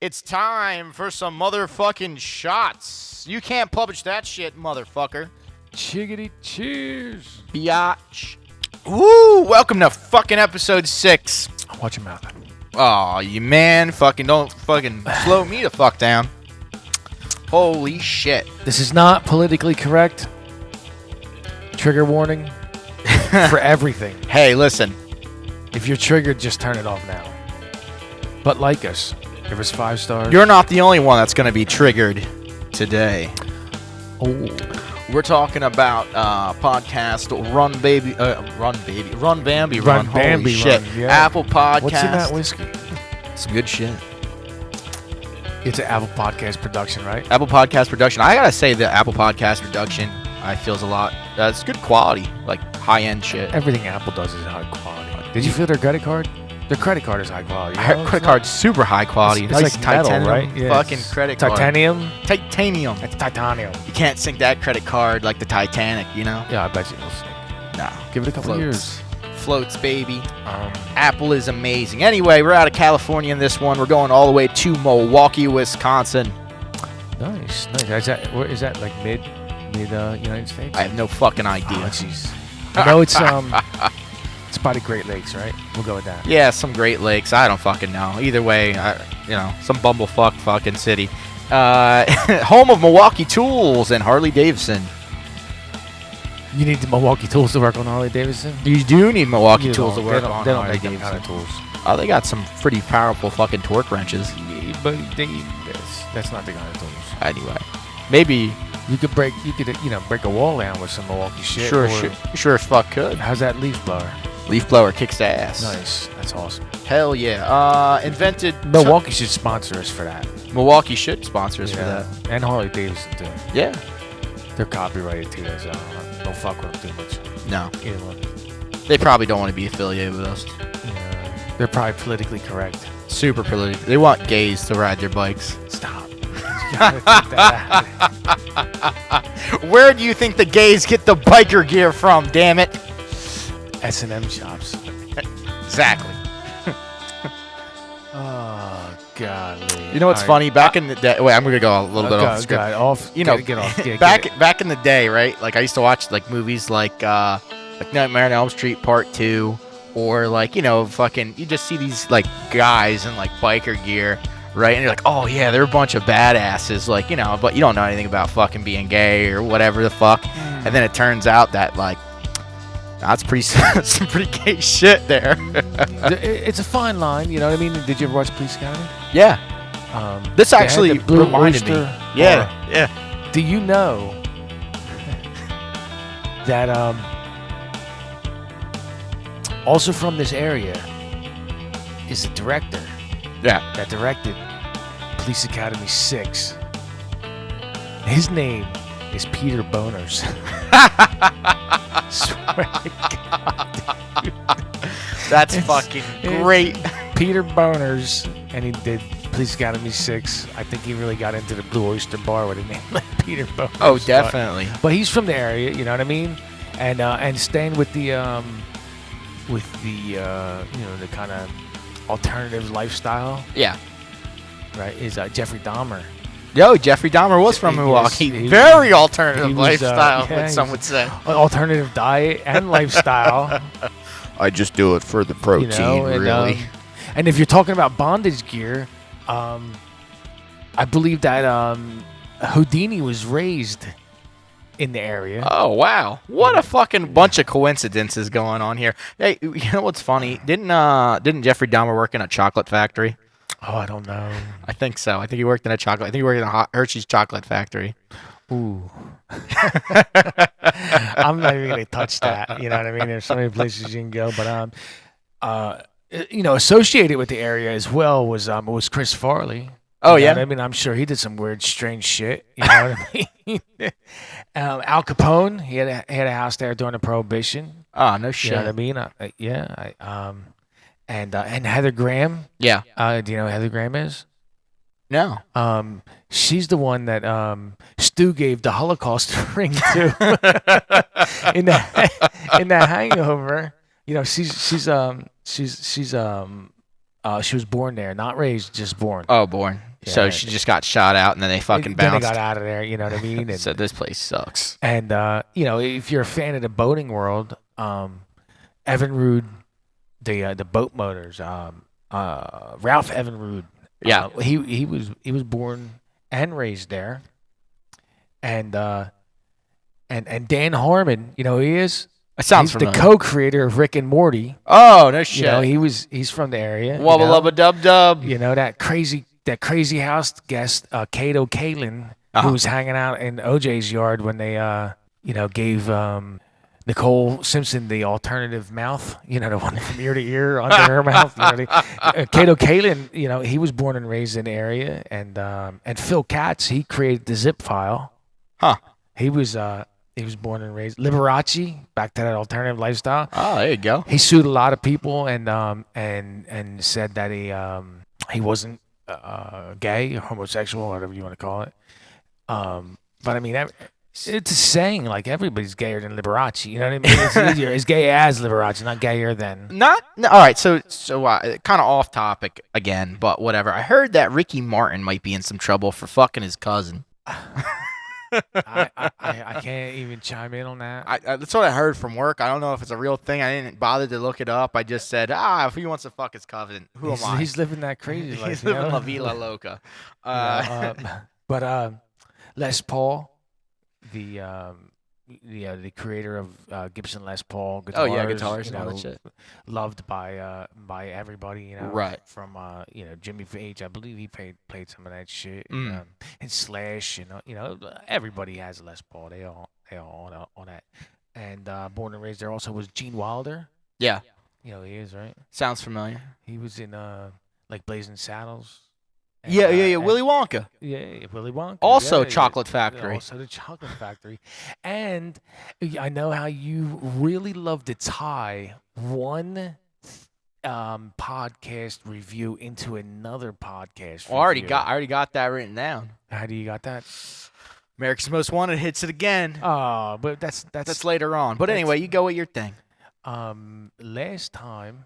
It's time for some motherfucking shots. You can't publish that shit, motherfucker. Chiggity cheers. Biatch. Woo! Welcome to fucking episode 6. Watch your mouth. Aw, you man. Fucking don't fucking slow me the fuck down. Holy shit. This is not politically correct. Trigger warning for everything. Hey, listen. If you're triggered, just turn it off now. But like us. Give us 5 stars. You're not the only one that's going to be triggered today. Oh. We're talking about podcast Run Bambi Run. Holy Bambi shit. Run, yeah. Apple Podcast. What's in that whiskey? Some good shit. It's an Apple Podcast production, right? Apple Podcast production. I gotta say the Apple Podcast production, I feels a lot. It's good quality, like high-end shit. Everything Apple does is high quality. Did you feel their credit card? Their credit card is high quality. Credit card's super high quality. It's Nice like metal, titanium right? Yeah, fucking credit card. Titanium? Titanium. It's titanium. You can't sink that credit card like the Titanic, you know? Yeah, I bet you it'll sink. No. Give it a couple years. Floats, baby. Apple is amazing. Anyway, we're out of California in this one. We're going all the way to Milwaukee, Wisconsin. Nice. Is that like mid United States? I have no fucking idea. Oh, jeez. I know it's it's by the Great Lakes, right? We'll go with that. Yeah, some Great Lakes. I don't fucking know. Either way, some bumblefuck fucking city. Home of Milwaukee Tools and Harley Davidson. You need the Milwaukee Tools to work on Harley Davidson? You do need Milwaukee Tools to work on They don't Harley make them Davidson. kind of tools. Oh, they got some pretty powerful fucking torque wrenches. Yeah, but that's not the kind of tools. Anyway, maybe You could break a wall down with some Milwaukee shit. sure as fuck could. How's that leaf blower? Leaf blower kicks ass. Nice. That's awesome. Hell yeah. Invented. Milwaukee should sponsor us for that. Milwaukee should sponsor us for that. And Harley Davidson too. Yeah. They're copyrighted too, so don't fuck with them too much. No. Either one. They probably don't want to be affiliated with us. Yeah. They're probably politically correct. Super political. They want gays to ride their bikes. Stop. You gotta take that out. Where do you think the gays get the biker gear from, damn it? S&M shops. Exactly. Oh, golly. You know what's funny? Back in the day, wait, I'm gonna go a little bit off the script. Get off. You know, get off. back in the day, right? Like I used to watch like movies like Nightmare on Elm Street Part 2, or like you just see these like guys in like biker gear, right? And you're like, oh yeah, they're a bunch of badasses, like but you don't know anything about fucking being gay or whatever the fuck. And then it turns out that like that's some pretty gay shit there. It's a fine line, you know what I mean? Did you ever watch Police Academy? Yeah. This they had actually the Blue reminded me. Oyster Yeah, Bar. yeah. Do you know that also from this area is a director Yeah. that directed Police Academy 6. His name is Peter Boners. Swear to God, dude. That's fucking great. Peter Boners, and he did Police Academy 6. I think he really got into the Blue Oyster Bar with a name like Peter Boners. Oh, definitely. But he's from the area, you know what I mean? And staying with the the kind of alternative lifestyle, Yeah. right? Is Jeffrey Dahmer. Yo, Jeffrey Dahmer was from Milwaukee. Very alternative lifestyle, some would say. Alternative diet and lifestyle. I just do it for the protein, really. And if you're talking about bondage gear, I believe that Houdini was raised in the area. Oh, wow. What a fucking bunch of coincidences going on here. Hey, you know what's funny? Didn't Jeffrey Dahmer work in a chocolate factory? Oh, I don't know. I think so. I think he worked in a chocolate. I think he worked in a Hershey's chocolate factory. Ooh. I'm not even gonna touch that. You know what I mean? There's so many places you can go, but associated with the area as well was Chris Farley. Oh, You know yeah? what I mean, I'm sure he did some weird, strange shit. You know what I mean? Al Capone, he had a house there during the Prohibition. Oh, no shit. You know what I mean? And Heather Graham. Yeah. Do you know who Heather Graham is? No. She's the one that Stu gave the Holocaust ring to in the Hangover. She was born there, not raised, just born. Oh, born. So she just got shot out, and then they fucking Then they bounced. got out of there. You know what I mean? And, So this place sucks. and if you're a fan of the boating world, Evinrude, the boat motors, Ralph Evinrude. Yeah. He was born and raised there, and Dan Harmon, you know who he is? That sounds He's familiar. the co-creator of Rick and Morty. Oh, no shit. You know, he's from the area. Wubba lubba dub dub. You know that crazy house guest, Kato Kalin, who was hanging out in OJ's yard when they gave Nicole Simpson the alternative mouth, the one from ear to ear under her mouth. Kato Kalin, he was born and raised in the area, and Phil Katz, he created the zip file. Huh. He was born and raised Liberace, back to that alternative lifestyle. Oh, there you go. He sued a lot of people and said that he wasn't gay or homosexual, whatever you want to call it. But I mean, it's a saying, like, everybody's gayer than Liberace. You know what I mean? It's easier. It's gay as Liberace, not gayer than. All right. So kind of off topic again, but whatever. I heard that Ricky Martin might be in some trouble for fucking his cousin. I can't even chime in on that. That's what I heard from work. I don't know if it's a real thing. I didn't bother to look it up. I just said, if he wants to fuck his cousin, who am I? He's living that crazy life. He's living La Villa Loca. But Les Paul, the creator of Gibson Les Paul guitars. Guitars and all that shit. Loved by everybody, Right. From Jimmy Page, I believe he played some of that shit. And Slash, everybody has a Les Paul. They all on that. And born and raised there also was Gene Wilder. Yeah. He is, right? Sounds familiar. He was in like Blazing Saddles. And, Willy Wonka. Yeah, Willy Wonka. Also Chocolate Factory. Also the Chocolate Factory. And I know how you really love to tie one podcast review into another podcast Well, I review. already got that written down. How do you got that? America's Most Wanted hits it again. Oh, but that's later on. But anyway, you go with your thing. Last time,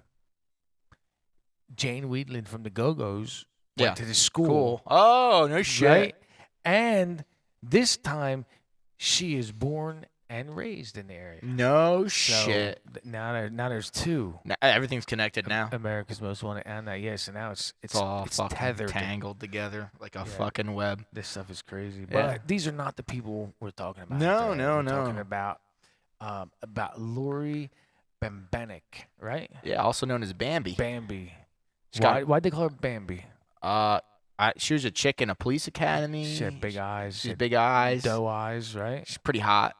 Jane Wheatland from the Go-Go's went to the school. Cool. Oh, no shit. Right? And this time, she is born and raised in the area. No So shit. Now there's two. Now, everything's connected now. America's Most Wanted and that. Yes, and now it's all fucking tethered. tangled together like a fucking web. This stuff is crazy. But Yeah. these are not the people we're talking about. No, today. no, We're no. talking about Laurie Bembenek, right? Yeah, also known as Bambi. Bambi. She's got- Why'd they call her Bambi? She was a chick in a police academy. She had big eyes. She had big eyes. Doe eyes, right? She's pretty hot.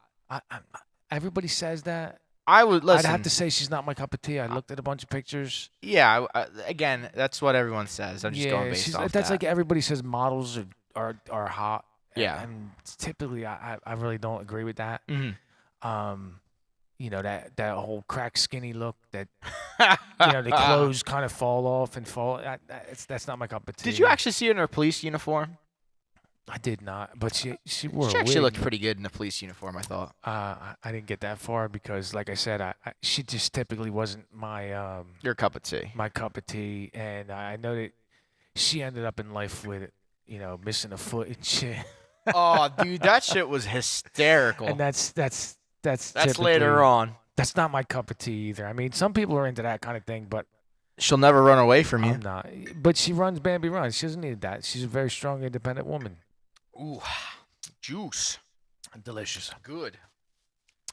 Everybody says that. I would listen. I'd have to say she's not my cup of tea. I looked at a bunch of pictures. Yeah. Again, that's what everyone says. I'm just going based off that's that. like everybody says models are hot. Yeah. And typically, I really don't agree with that. Mhm. That whole crack skinny look that the clothes kind of fall off and fall. That's not my cup of tea. Did you actually see her in her police uniform? I did not, but she wore. She a actually wig. looked pretty good in the police uniform, I thought. I didn't get that far because, like I said, she just typically wasn't my Your cup of tea. my cup of tea, and I know that she ended up in life with missing a foot and shit. Oh, dude, that shit was hysterical. And that's That's later on. That's not my cup of tea either. I mean, some people are into that kind of thing, but She'll never run away from you. I'm not. But she runs Bambi runs. She doesn't need that. She's a very strong, independent woman. Ooh, juice. Delicious. Good.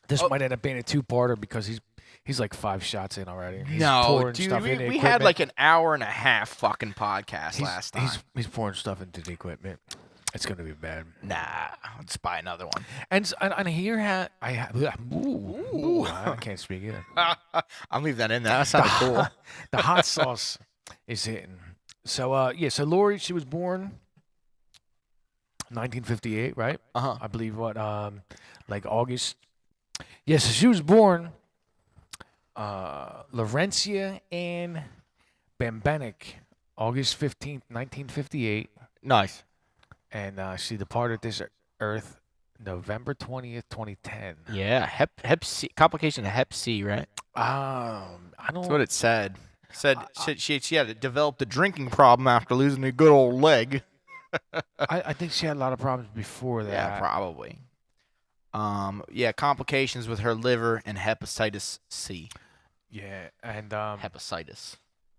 This might end up being a two-parter because he's like 5 shots in already. He's No, pouring dude, stuff into the we had equipment. like an hour and a half fucking podcast last time. He's pouring stuff into the equipment. It's gonna be bad. Nah, let's buy another one. And here I can't speak either. I'll leave that in there. That sounded cool. The hot sauce is hitting. So so Laurie, she was born 1958, right? I believe like August. Yes, so she was born Laurencia Ann Bembenek, August 15th, 1958. Nice. And she departed this earth November 20th, 2010. Yeah, Hep C, complication of Hep C, right? I don't. That's what it said. Said she had developed a drinking problem after losing a good old leg. I think she had a lot of problems before Yeah, that. probably. Yeah, complications with her liver and hepatitis C. Yeah, and Hepatitis.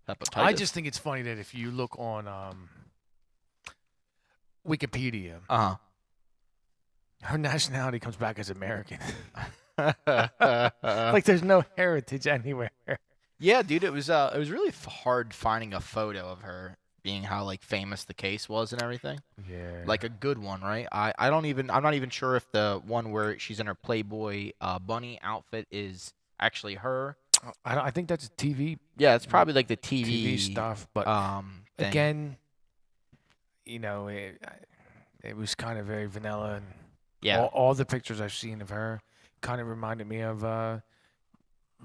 I Hepatitis. just think it's funny that if you look on Wikipedia, Uh her nationality comes back as American. huh. Like there's no heritage anywhere. Yeah, dude, it was really hard finding a photo of her, being how like famous the case was and everything. Yeah. Like a good one, right? I'm not even sure if the one where she's in her Playboy bunny outfit is actually her. I think that's TV Yeah, it's probably like the TV TV stuff, but thing. again, it was kind of very vanilla, and Yeah. all the pictures I've seen of her kind of reminded me of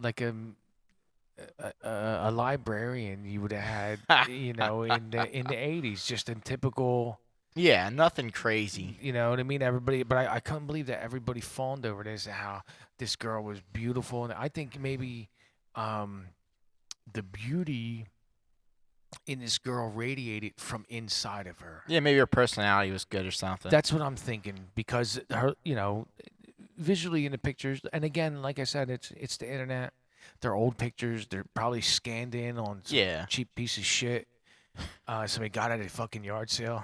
like a librarian you would have had, in the 80s, just in typical. Yeah, nothing crazy. You know what I mean? Everybody, but I couldn't believe that everybody fawned over this, how this girl was beautiful. And I think maybe um, the beauty in this girl radiated from inside of her. Yeah, maybe her personality was good or something. That's what I'm thinking, because her, visually in the pictures, and again, like I said, it's the internet. They're old pictures. They're probably scanned in on some Yeah. cheap piece of shit. Somebody got at a fucking yard sale,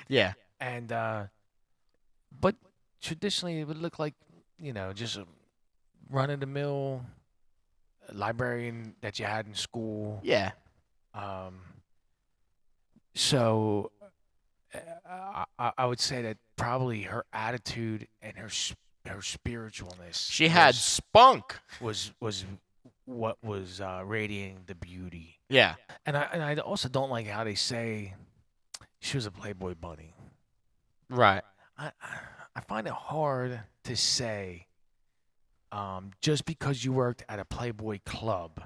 Yeah. and but traditionally it would look like, just a run of the mill librarian that you had in school. Yeah. Um, so I would say that probably her attitude and her spiritualness She had spunk. was what was radiating the beauty. Yeah. And I also don't like how they say she was a Playboy bunny. Right. I find it hard to say, just because you worked at a Playboy club,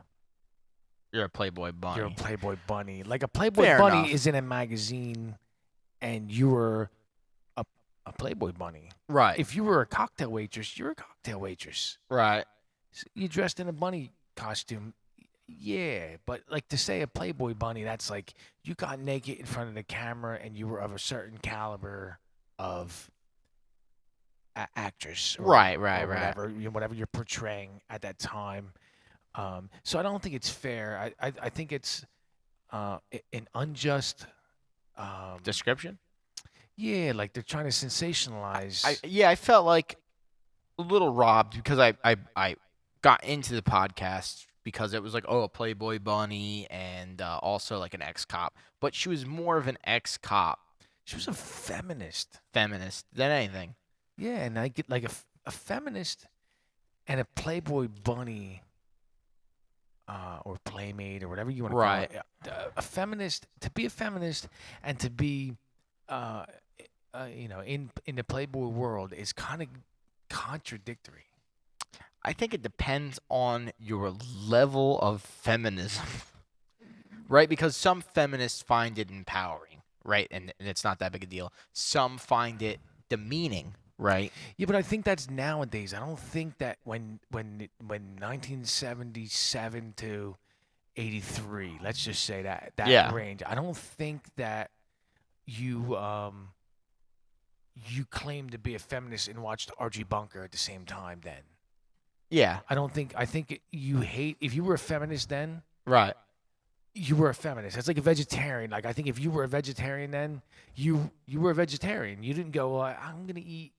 You're a Playboy bunny. you're a Playboy bunny. Like a Playboy Fair bunny enough. is in a magazine, and you were a Playboy bunny. Right. If you were a cocktail waitress, you're a cocktail waitress. Right. You dressed in a bunny costume, yeah. But like to say a Playboy bunny, that's like you got naked in front of the camera and you were of a certain caliber of actress, Right. or whatever you're portraying at that time. So I don't think it's fair. I think it's an unjust. Description. Yeah, like they're trying to sensationalize. I felt like a little robbed because I got into the podcast because it was like, oh, a Playboy bunny and also like an ex-cop, but she was more of an ex-cop She was a feminist. feminist than anything. Yeah, and I get like a feminist and a Playboy bunny, or playmate or whatever you want to Right. call it. A feminist, to be a feminist and to be, uh, in the Playboy world is kind of contradictory. I think it depends on your level of feminism, right? Because some feminists find it empowering, right? And it's not that big a deal. Some find it demeaning, right? Yeah, but I think that's nowadays. I don't think that when 1977 to 83, let's just say that Yeah. range. I don't think that you you claim to be a feminist and watched Archie Bunker at the same time. Then Yeah. I think you hate, if you were a feminist then. Right. You were a feminist. It's like a vegetarian. Like I think if you were a vegetarian then, you were a vegetarian. You didn't go, I'm gonna eat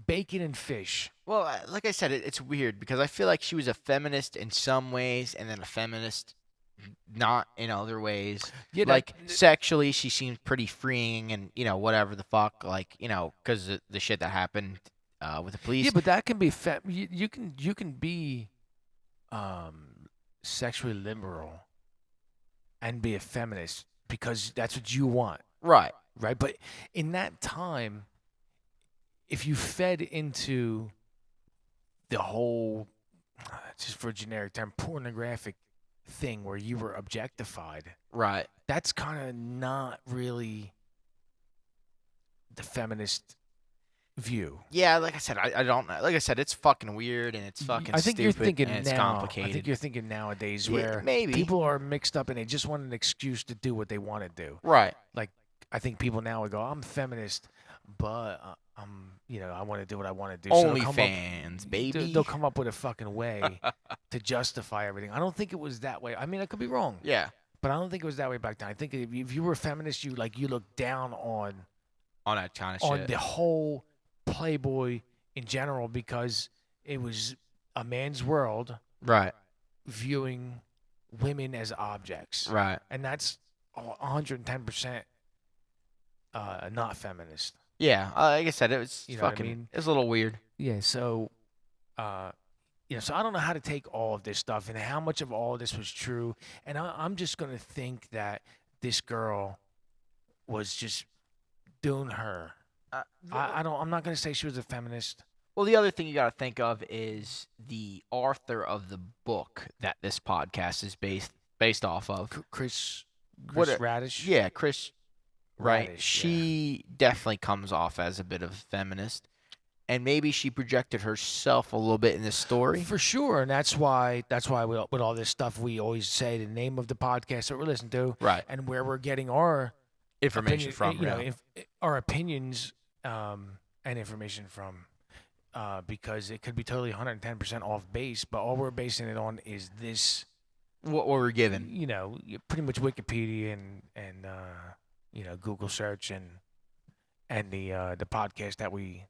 bacon and fish. Well, like I said, it's weird because I feel like she was a feminist in some ways and then a feminist not in other ways. Yeah, Like sexually, she seemed pretty freeing and whatever the fuck, like because the shit that happened with the police. Yeah, but that can be you can be sexually liberal and be a feminist because that's what you want, Right. right? But in that time, if you fed into the whole, just for a generic term, pornographic thing where you were objectified, Right. that's kind of not really the feminist view. Yeah, like I said, I don't know. Like I said, it's fucking weird and it's fucking I think stupid you're thinking and it's now. complicated. I think you're thinking nowadays Yeah, where maybe. people are mixed up and they just want an excuse to do what they want to do. Right. Like I think people now would go, I'm feminist, but I want to do what I want to do. OnlyFans, baby. They'll come up with a fucking way to justify everything. I don't think it was that way. I mean, I could be wrong. Yeah. But I don't think it was that way back then. I think if you were a feminist, you look down on that kind of on shit. the whole Playboy in general because it was a man's world, right? Viewing women as objects, right? And that's 110% not feminist. Yeah, like I said, it was you know fucking. What I mean? It was a little weird. Yeah. So, so I don't know how to take all of this stuff and how much of all of this was true. And I'm just gonna think that this girl was just doing her. I'm not gonna say she was a feminist. Well, the other thing you got to think of is the author of the book that this podcast is based off of. Chris Radish. Yeah, Chris. Right. Radish, she definitely comes off as a bit of a feminist, and maybe she projected herself a little bit in this story. For sure, and that's why with all this stuff we always say the name of the podcast that we're listening to, right, and where we're getting our information from, our opinions and information from. Because it could be totally 110% off base, but all we're basing it on is this. What we're given. Pretty much Wikipedia and Google search and the podcast that we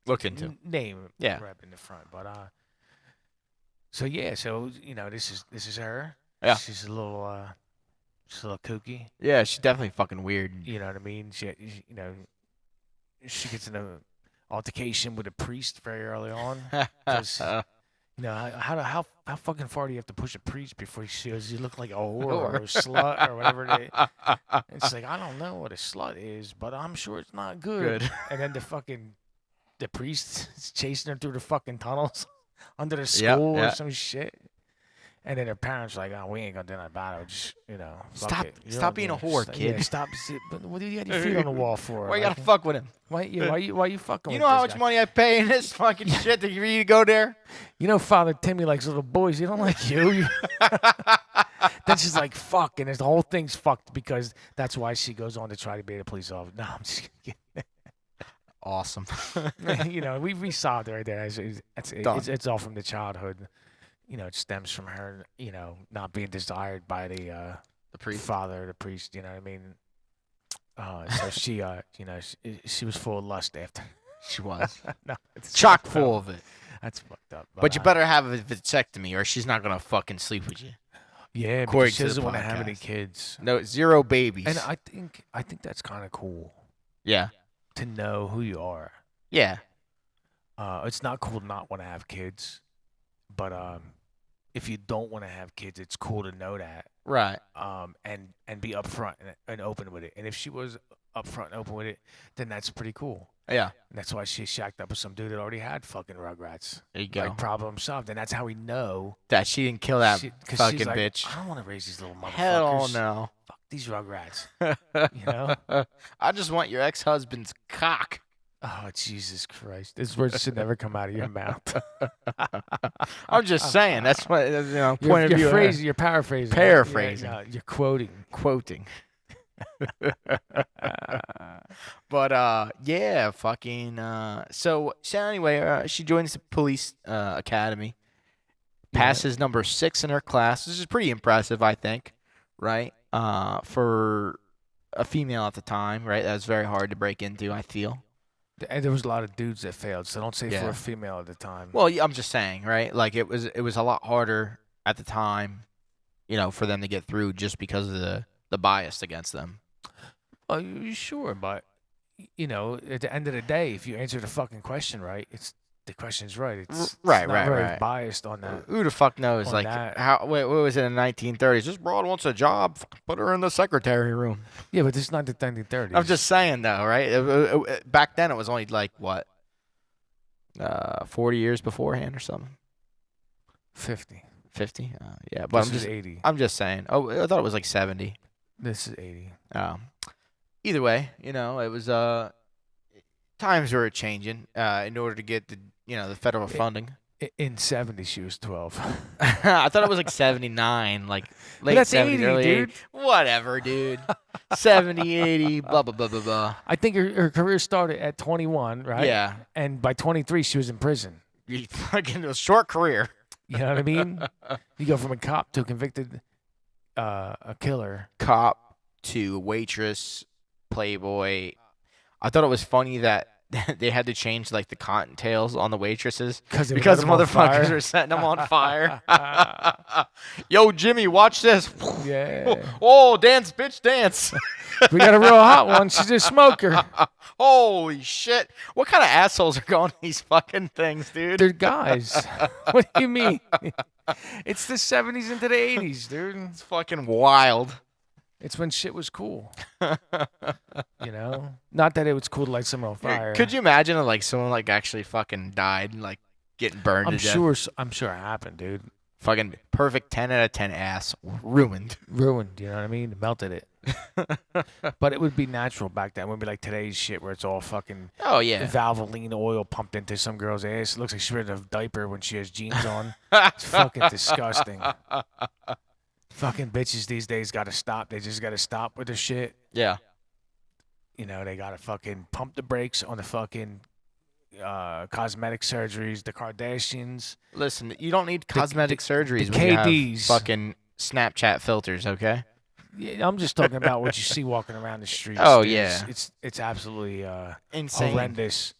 look into. Name yeah. right in the front, but so this is her. Yeah. She's a little kooky. Yeah, she's definitely fucking weird. You know what I mean? She gets in an altercation with a priest very early on. How fucking far do you have to push a priest before he shows you look like a whore or a slut or whatever it is? It's like, I don't know what a slut is, but I'm sure it's not good. And then the priest is chasing her through the fucking tunnels under the school or some shit. And then her parents are like, oh, we ain't gonna do nothing about it. Just, stop being a whore, kid. Yeah, stop. But what do you got your feet on the wall for? Why you gotta fuck with him? Why you fucking? You know how much money I pay in this fucking shit for you to go there? Father Timmy likes little boys. He don't like you. Then she's like, fuck, and the whole thing's fucked because that's why she goes on to try to be a police officer. No, I'm just kidding. Awesome. We solved it right there. It's all from the childhood. It stems from her, not being desired by the priest. Father, the priest. You know what I mean? So she was full of lust after. She was. No, chock full of it. That's fucked up. But you better have a vasectomy, or she's not gonna fucking sleep with you. Yeah, because she doesn't want to have any kids. No, 0 babies. And I think that's kind of cool. Yeah. To know who you are. Yeah. It's not cool to not want to have kids. But if you don't want to have kids, it's cool to know that. Right. And be upfront and open with it. And if she was upfront and open with it, then that's pretty cool. Yeah. And that's why she shacked up with some dude that already had fucking Rugrats. There you go. Like, problem solved. And that's how we know that she didn't kill that fucking she's like, bitch. I don't want to raise these little motherfuckers. Hell no. Fuck these Rugrats. I just want your ex-husband's cock. Oh, Jesus Christ. This word should never come out of your mouth. I'm just saying. That's what, point of view. You're paraphrasing. Paraphrasing. You're quoting. But, yeah, fucking, so anyway, she joins the police academy, passes number 6 in her class. This is pretty impressive, I think, right? For a female at the time, right? That was very hard to break into, I feel. And there was a lot of dudes that failed, so don't say for a female at the time. Well, I'm just saying, right? Like, it was a lot harder at the time, for them to get through just because of the bias against them. Oh, sure, but at the end of the day, if you answer the fucking question right, the question's right. It's not very biased on that. Who the fuck knows? Like, what was it in the 1930s? This broad wants a job. Put her in the secretary room. Yeah, but this is not the 1930s. I'm just saying, though, right? Back then, it was only like, what, 40 years beforehand or something? 50. 50? Yeah, but this is 80. I'm just saying. Oh, I thought it was like 70. This is 80. Either way, it was times were changing in order to get the federal funding. In 70 she was 12. I thought it was like 79, like But late that's 70s, 80, early 80s. dude. Whatever, dude. 70, 80, blah, blah, blah, blah, blah. I think her career started at 21, right? Yeah. And by 23 she was in prison. You fucking a short career. You know what I mean? You go from a cop to a convicted a killer. Cop to waitress, Playboy. I thought it was funny that they had to change like the cottontails on the waitresses Because the them on motherfuckers fire. were setting them on fire. Yo, Jimmy, watch this. Yeah. Oh, dance, bitch, dance. We got a real hot one. She's a smoker. Holy shit. What kind of assholes are going to these fucking things, dude? They're guys. What do you mean? It's the 70s into the 80s, dude. It's fucking wild. It's when shit was cool. You know? Not that it was cool to light someone on fire. Could you imagine if, like, someone like actually fucking died and like getting burned to death? I'm sure it happened, dude. Fucking perfect 10 out of 10 ass. Ruined. Ruined, you know what I mean? Melted it. But it would be natural back then. It wouldn't be like today's shit where it's all fucking Oh, yeah. Valvoline oil pumped into some girl's ass. It looks like she's wearing a diaper when she has jeans on. It's fucking disgusting. Fucking bitches these days got to stop. They just got to stop with their shit. Yeah. You know, they got to fucking pump the brakes on the fucking cosmetic surgeries, the Kardashians. Listen, you don't need cosmetic surgeries the when you have KDs. fucking Snapchat filters, okay? Yeah, I'm just talking about what you see walking around the streets. Oh, dude. yeah. It's absolutely Insane. horrendous.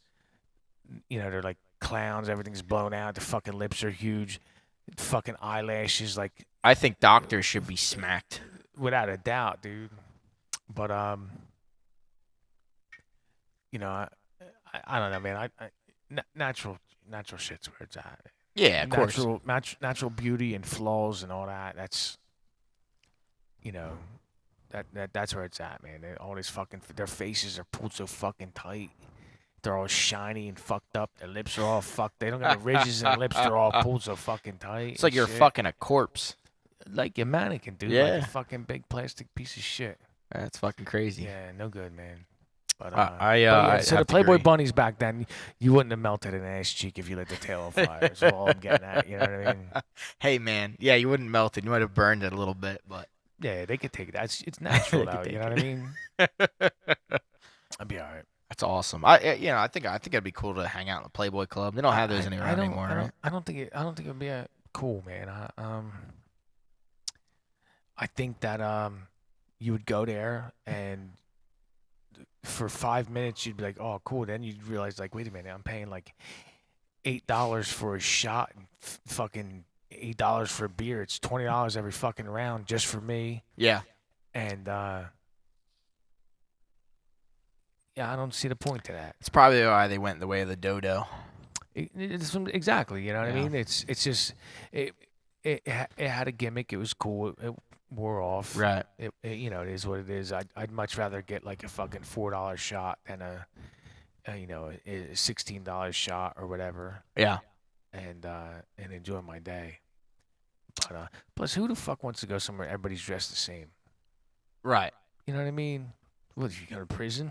You know, they're like clowns. Everything's blown out. The fucking lips are huge. Fucking eyelashes, like, I think doctors should be smacked. without a doubt, dude. But you know, I don't know, man. Natural shit's where it's at. Yeah, of course. Natural beauty and flaws and all that. That's, you know, that's where it's at, man. All these fucking their faces are pulled so fucking tight. They're all shiny and fucked up. Their lips are all fucked. They don't got the ridges in their lips. They're all pulled so fucking tight. It's like you're fucking a corpse. Like a mannequin, dude. Yeah. Like a fucking big plastic piece of shit. That's fucking crazy. Yeah, no good, man. But, So so the have to Playboy agree. bunnies back then, you wouldn't have melted an ass cheek if you lit the tail on fire. That's all I'm getting at. You know what I mean? Hey, man. Yeah, you wouldn't melt it. You might have burned it a little bit, but Yeah, they could take that. It's natural, They could though. You take know what I mean? I'd be all right. that's awesome. I think it'd be cool to hang out in the Playboy Club. They don't have those anywhere anymore, right? I don't think it'd be cool, man. I think that you would go there and for 5 minutes you'd be like, oh, cool. Then you'd realize, like, wait a minute, I'm paying like $8 for a shot and fucking $8 for a beer. It's $20 every fucking round just for me. Yeah. And yeah, I don't see the point to that. It's probably why they went the way of the dodo. Exactly, you know what I Yeah. mean? It's just it had a gimmick. It was cool. It wore off. Right. It you know, it is what it is. I'd much rather get like a fucking $4 shot than a $16 shot or whatever, Yeah. and enjoy my day. But plus, who the fuck wants to go somewhere everybody's dressed the same? Right. You know what I mean? What, did you go to prison?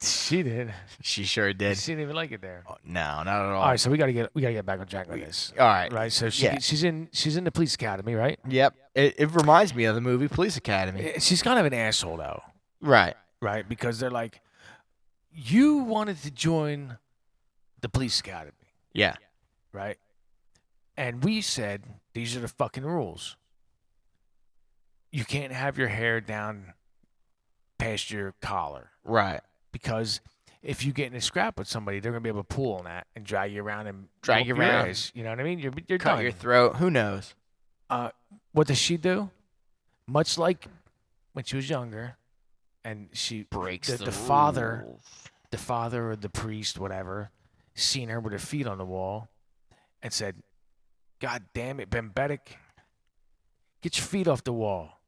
She did. She sure did. She didn't even like it there. Oh, no, not at all. All right, so we gotta get back on track on this. All right. Right, so Yeah. she's in the police academy, right? Yep. It reminds me of the movie Police Academy. She's kind of an asshole though, Right. right? Because they're like, you wanted to join the police academy, Yeah. right? And we said these are the fucking rules. You can't have your hair down past your collar, Right. because if you get in a scrap with somebody, they're gonna be able to pull on that and drag you around and Drag whoop you your around. ass. You know what I mean? You're Cut done. your throat. Who knows? What does she do? Much like when she was younger, and she Breaks the father, the father or the priest, whatever, seen her with her feet on the wall, and said, "God damn it, Bembenek, get your feet off the wall."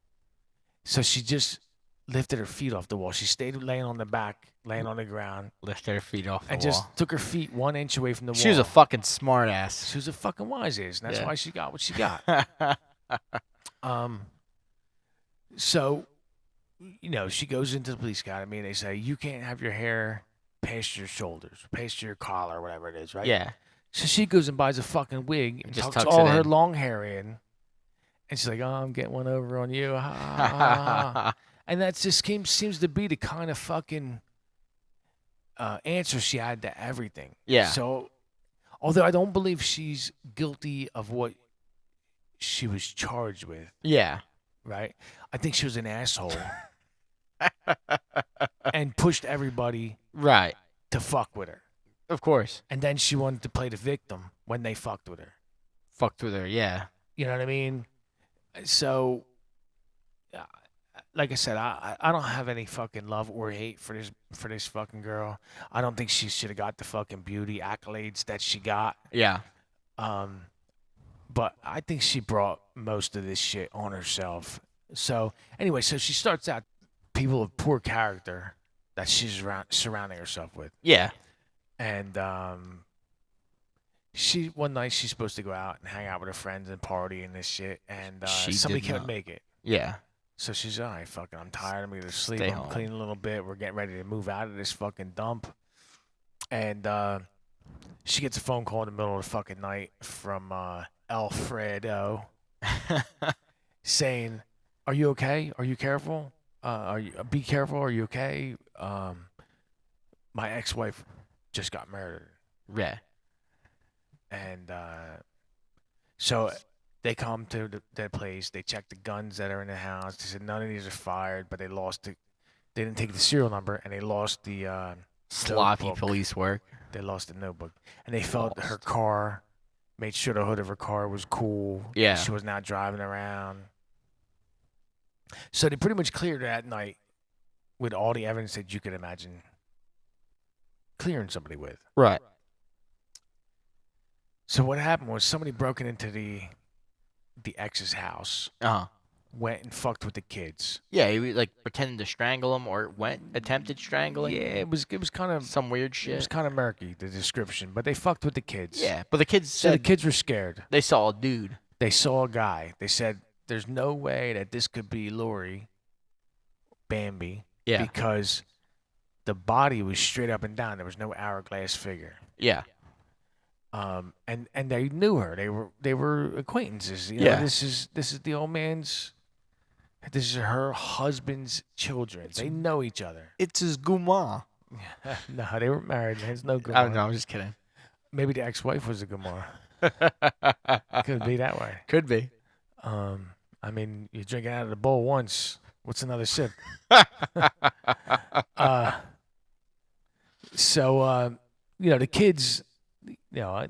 So she just lifted her feet off the wall. She stayed laying on the back, laying on the ground, Lift her feet off the and wall. just took her feet 1 inch away from the wall. She was a fucking smart ass. She was a fucking wise ass, and that's Yeah. why she got what she got. So, you know, she goes into the police academy, and they say, you can't have your hair past your shoulders, past your collar, whatever it is, right? Yeah. So she goes and buys a fucking wig and Just tucks tucks all it her in. long hair in. And she's like, "Oh, I'm getting one over on you." Ha, ha, ha, ha. And that just seems to be the kind of fucking answer she had to everything. Yeah. So, although I don't believe she's guilty of what she was charged with, Yeah. right? I think she was an asshole and pushed everybody Right. to fuck with her. Of course. And then she wanted to play the victim when they fucked with her. Fucked with her. Yeah. You know what I mean? So, like I said, I don't have any fucking love or hate for this fucking girl. I don't think she should have got the fucking beauty accolades that she got. Yeah. But I think she brought most of this shit on herself. So anyway, so she starts out people of poor character that she's surrounding herself with. Yeah. And she one night she's supposed to go out and hang out with her friends and party and this shit, and She somebody did couldn't not. make it. Yeah. So she's all right, fucking, I'm tired. I'm gonna sleep. Stay I'm home. cleaning a little bit. We're getting ready to move out of this fucking dump. And she gets a phone call in the middle of the fucking night from Alfredo saying, "Are you okay? Are you careful? Be careful? Are you okay? My ex-wife just got murdered." Yeah. And so they come to their place. They check the guns that are in the house. They said none of these are fired, but they lost it. They didn't take the serial number, and they lost the Sloppy notebook. police work. They lost the notebook, and they felt her car. Made sure the hood of her car was cool. Yeah. She was not driving around. So they pretty much cleared her that night with all the evidence that you could imagine clearing somebody with. Right. So what happened was somebody broke into the ex's house, went and fucked with the kids. Yeah, he like pretended to strangle him or attempted strangling. Yeah, it was kind of Some weird shit. It was kind of murky, the description, but they fucked with the kids. Yeah, but the kids So the said kids were scared. they saw a dude. They saw a guy. They said, "There's no way that this could be Laurie, Bambi, Yeah. because the body was straight up and down. There was no hourglass figure." Yeah. And they knew her. They were acquaintances. You know, Yeah. This is the old man's. This is her husband's children. They know each other. It's his guma. No, they were married. There's no good. Oh no, I'm just kidding. Maybe the ex-wife was a Gomorrah. Could be that way. Could be. I mean, you're drinking out of the bowl once. What's another sip? So the kids, I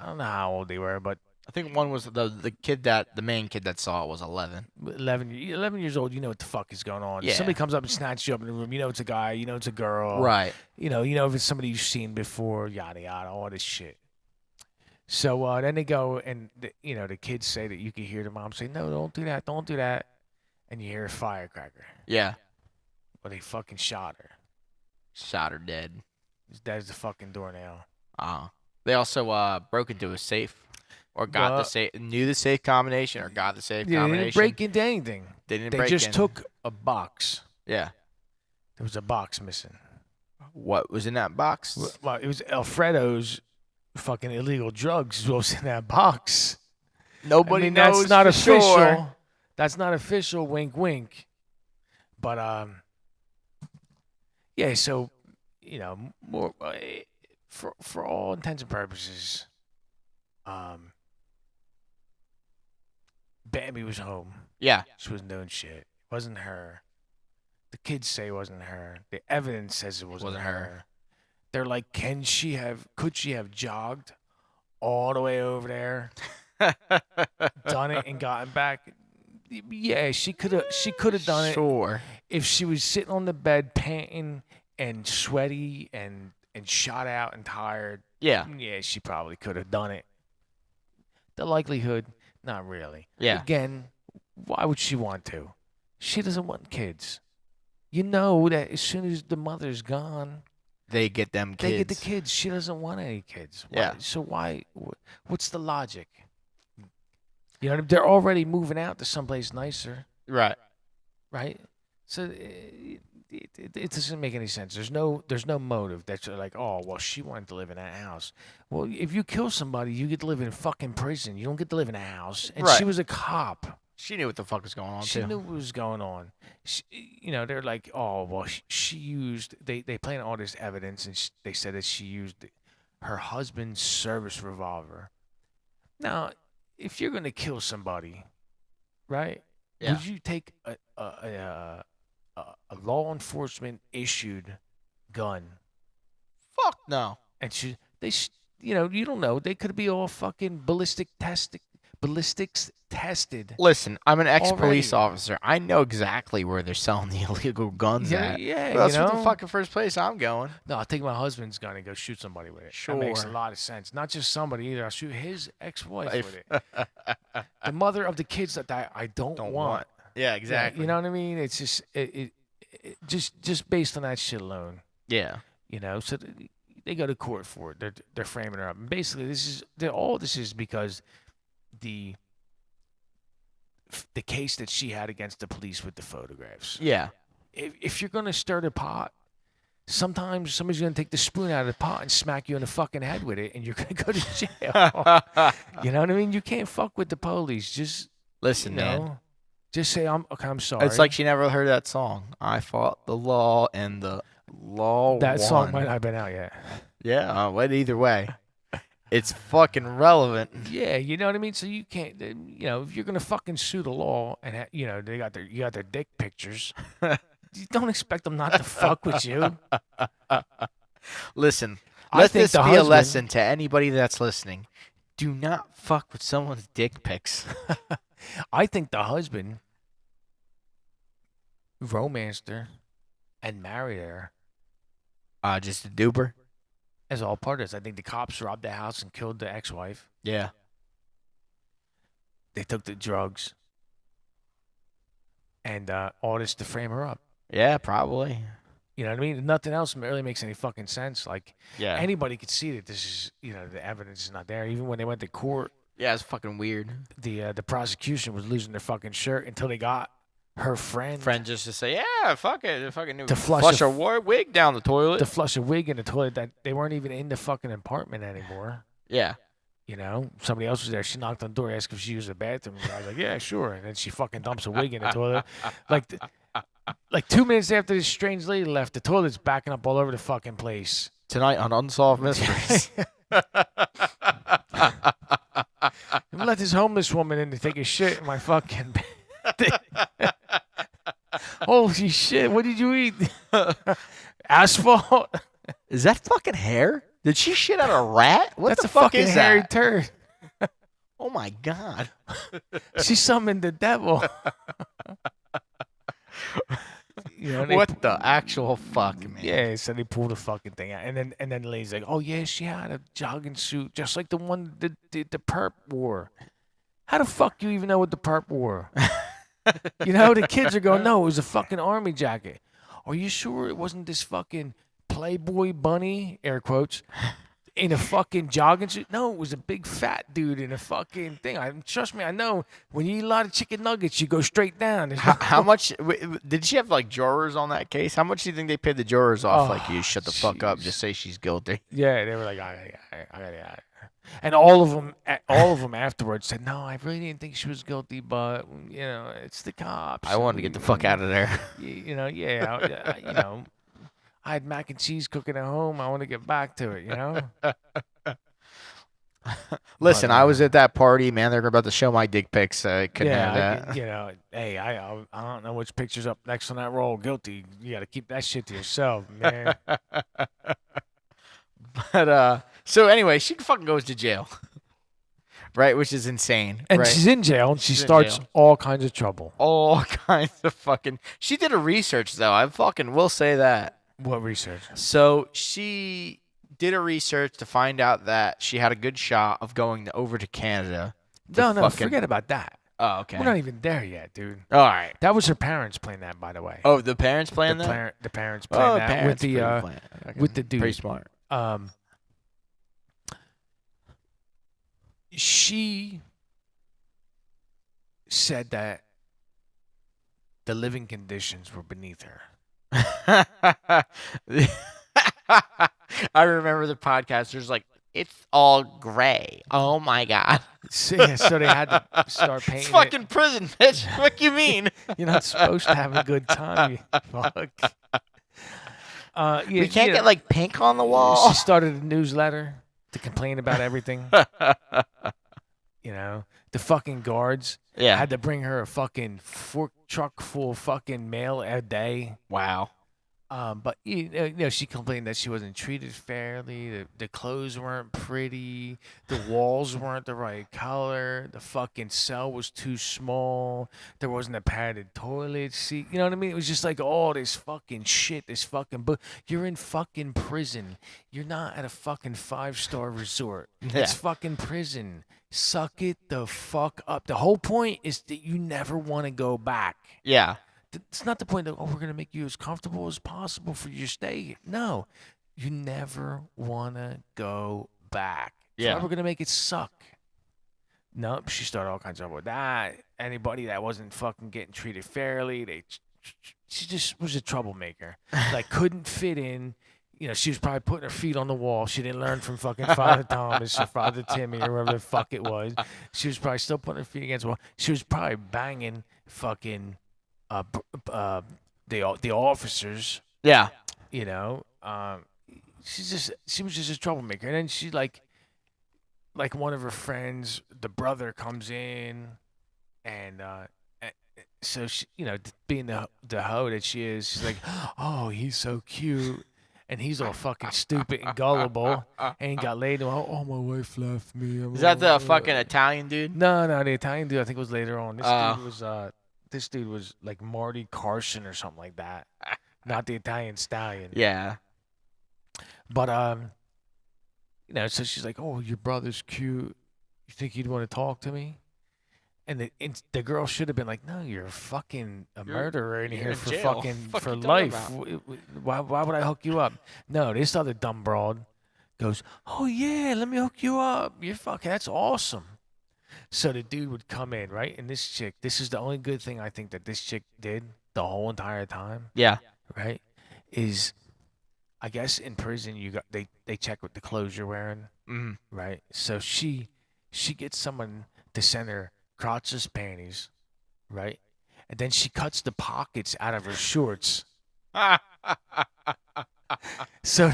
don't know how old they were, but I think one was the main kid that saw it was 11. 11 years old, you know what the fuck is going on. Yeah. Somebody comes up and snatches you up in the room. You know it's a guy. You know it's a girl. Right. You know if it's somebody you've seen before, yada, yada, all this shit. So then they go and, the kids say that you can hear the mom say, "No, don't do that. Don't do that." And you hear a firecracker. Yeah. But they fucking shot her. Shot her dead. That's the fucking doornail. They also broke into a safe or got the safe, knew the safe combination or got the safe combination. They didn't break into anything. They just took a box. Yeah. There was a box missing. What was in that box? Well, it was Alfredo's fucking illegal drugs was in that box. Nobody knows that's not for official. Sure. That's not official. Wink, wink. But yeah. So more for all intents and purposes, Bambi was home. Yeah. She was doing shit. It wasn't her. The kids say it wasn't her. The evidence says it wasn't her. They're like, could she have jogged all the way over there, done it, and gotten back? Yeah, she could have done it. Sure. If she was sitting on the bed panting and sweaty and shot out and tired. Yeah. Yeah, she probably could have done it. The likelihood, not really. Yeah. Again, why would she want to? She doesn't want kids. You know that as soon as the mother's gone, they get them kids. They get the kids. She doesn't want any kids. Why? Yeah. So why? What's the logic? You know, they're already moving out to someplace nicer. Right. Right. So it doesn't make any sense. There's no motive. That's like, oh well, she wanted to live in that house. Well, if you kill somebody, you get to live in fucking prison. You don't get to live in a house. And she Right. was a cop. She knew what the fuck was going on She too. knew what was going on. They're like, oh well, she used. They planted all this evidence, and they said that she used her husband's service revolver. Now, if you're gonna kill somebody, right? Yeah. Would you take a law enforcement issued gun Fuck no. and you don't know, they could be all fucking ballistics tested. Listen, I'm an ex-police Already. officer. I know exactly where they're selling the illegal guns Yeah, at. yeah, Well, that's you what the know? fucking first place I'm going. No, I'll take my husband's gun and go shoot somebody with it. That makes a Sure. lot of sense. Not just somebody either. I'll shoot his ex-wife If- with it. The mother of the kids that I don't want. Yeah, Yeah, exactly. you know what I mean? It's just just based on that shit alone. Yeah. So they go to court for it. They're framing her up. And basically, all this is because the case that she had against the police with the photographs. Yeah. If you're gonna stir the pot, sometimes somebody's gonna take the spoon out of the pot and smack you in the fucking head with it, and you're gonna go to jail. You know what I mean? You can't fuck with the police. Just Listen, man. just say I'm sorry. It's like she never heard that song. I fought the law and the law that won. song might not have been out yet. Yeah, but either way, it's fucking relevant. Yeah, you know what I mean. So you can't, if you're gonna fucking sue the law and you got their dick pictures, you don't expect them not to fuck with you. Listen, I let think this the be a husband- lesson to anybody that's listening. Do not fuck with someone's dick pics. I think the husband romanced her and married her Just a duper. as all part of this. I think the cops robbed the house and killed the ex-wife. Yeah. They took the drugs and all this to frame her up. Yeah, probably. You know what I mean? Nothing else really makes any fucking sense. Like Yeah. anybody could see that this is, the evidence is not there. Even when they went to court, Yeah, it's fucking weird. the prosecution was losing their fucking shirt until they got her friend Just to say, yeah, fuck it. Fucking To flush a wig down the toilet. to flush a wig in the toilet that they weren't even in the fucking apartment anymore. Yeah. Somebody else was there. She knocked on the door, asked if she used the bathroom. And I was like, yeah, sure. And then she fucking dumps a wig in the toilet. Like 2 minutes after this strange lady left, the toilet's backing up all over the fucking place. Tonight on Unsolved Mysteries. Let this homeless woman in to take a shit in my fucking bed. Holy shit, what did you eat? Asphalt? Is that fucking hair? Did she shit out a rat? What That's the a fuck fucking is hairy that? turd. Oh my god. She summoned the devil. They What the actual fuck, man? Yeah, so they pulled the fucking thing out, and then the lady's like, "Oh yeah, she had a jogging suit just like the one the perp wore." How the fuck you even know what the perp wore? The kids are going, "No, it was a fucking army jacket." Are you sure it wasn't this fucking Playboy bunny, air quotes, in a fucking jogging suit? No, it was a big fat dude in a fucking thing. Trust me, I know. When you eat a lot of chicken nuggets, you go straight down. There's How much did she have, like, jurors on that case? How much do you think they paid the jurors off? Oh, Like, you shut the fuck up, jeez. just say she's guilty. Yeah, they were like, I got. And all of them afterwards said, "No, I really didn't think she was guilty, but it's the cops." I wanted to get the fuck out of there. I had mac and cheese cooking at home. I want to get back to it. Listen, But, I was at that party, man. They're about to show my dick pics. I couldn't have that. Hey, I don't know which picture's up next on that roll. Guilty. You got to keep that shit to yourself, man. But so anyway, she fucking goes to jail, right? Which is insane. And right? she's in jail, and she She's in starts jail. all kinds of trouble. All kinds of fucking. She did a research though. I fucking will say that. What research? So she did a research to find out that she had a good shot of going over to Canada. No, fucking- forget about that. Oh, okay. We're not even there yet, dude. All right. That was her parents playing that, by the way. Oh, the parents playing that. The parents playing that parents with the pretty playing. Okay. with the dude. Pretty smart. She said that the living conditions were beneath her. I remember the podcasters like, it's all gray. Oh my god. So they had to start It's painting it. fucking prison, bitch. What do you mean? You're not supposed to have a good time, you fuck. We can't get like pink on the She wall. started a newsletter to complain about everything. The fucking guards Yeah. had to bring her a fucking fork truck full of fucking mail a day. Wow. But she complained that she wasn't treated fairly. The clothes weren't pretty. The walls weren't the right color. The fucking cell was too small. There wasn't a padded toilet seat. You know what I mean? It was just like all this fucking shit. This fucking book. You're in fucking prison. You're not at a fucking 5-star resort. Yeah. It's fucking prison. Suck it the fuck up. The whole point is that you never want to go back. Yeah. It's not the point that, we're going to make you as comfortable as possible for your stay. No, you never want to go back. Yeah. We're going to make it suck. Nope, she started all kinds of trouble with that. Anybody that wasn't fucking getting treated fairly, she just was a troublemaker. Like, couldn't fit in. She was probably putting her feet on the wall. She didn't learn from fucking Father Thomas or Father Timmy or whoever the fuck it was. She was probably still putting her feet against the wall. She was probably banging fucking the officers. Yeah. She was just a troublemaker. And then she like one of her friends, the brother comes in, and so she, being the hoe that she is, she's like, oh, he's so cute. And he's all fucking stupid and gullible. And got laid. Oh, my wife left me. Is that the fucking Italian dude? No, the Italian dude I think was later on. This dude was like Marty Carson or something like that. Not the Italian stallion. Yeah. But so she's like, "Oh, your brother's cute. You think he'd want to talk to me?" And the girl should have been like, "No, you're fucking a murderer in here for jail. fucking Fuck for you life. talking Why would I hook you up?" No, this other dumb broad goes, "Oh yeah, let me hook you up. You're fucking. That's awesome." So the dude would come in, right? And this chick, this is the only good thing I think that this chick did the whole entire time, Yeah. right? Is I guess in prison they check what the clothes you're wearing, right? So she gets someone to send her crotchless panties, right? And then she cuts the pockets out of her shorts. so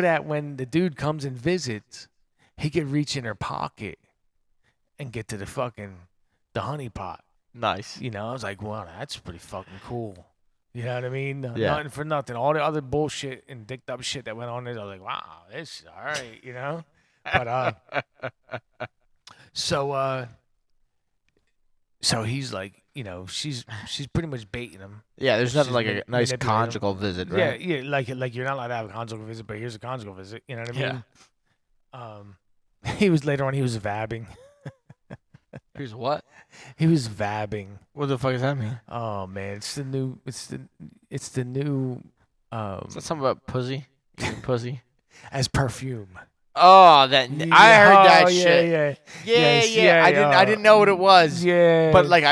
that when the dude comes and visits, he could reach in her pocket and get to the honey pot. Nice. I was like, wow, that's pretty fucking cool. You know what I mean? Yeah. Nothing for nothing. All the other bullshit and dicked up shit that went on there, I was like, wow, this is all right, But so he's like, she's pretty much baiting him. Yeah, there's nothing like a nice manipulating him. conjugal visit, right? Yeah, like you're not allowed to have a conjugal visit, but here's a conjugal visit. You know what I mean? He was later on. He was vabbing. Here's what? He was vabbing. What the fuck does that mean? Oh man, it's the new. Is that something about pussy? Pussy? As perfume. Oh, that I heard that shit. Yeah. I didn't know what it was. Yeah. But like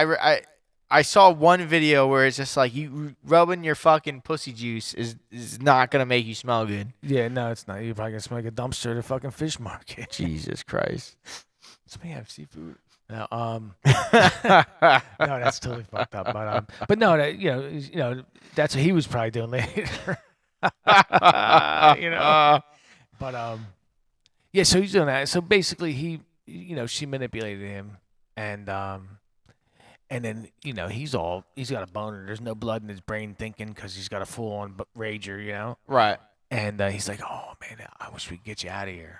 I saw one video where it's just like you rubbing your fucking pussy juice is not gonna make you smell good. Yeah, no, it's not. You're probably gonna smell like a dumpster at a fucking fish market. Jesus Christ. Somebody have seafood. No, no, that's totally fucked up. But no, that that's what he was probably doing later. But yeah. So he's doing that. So basically, she manipulated him, and then he's got a boner. There's no blood in his brain thinking because he's got a full on rager, Right. And he's like, oh man, I wish we could get you out of here.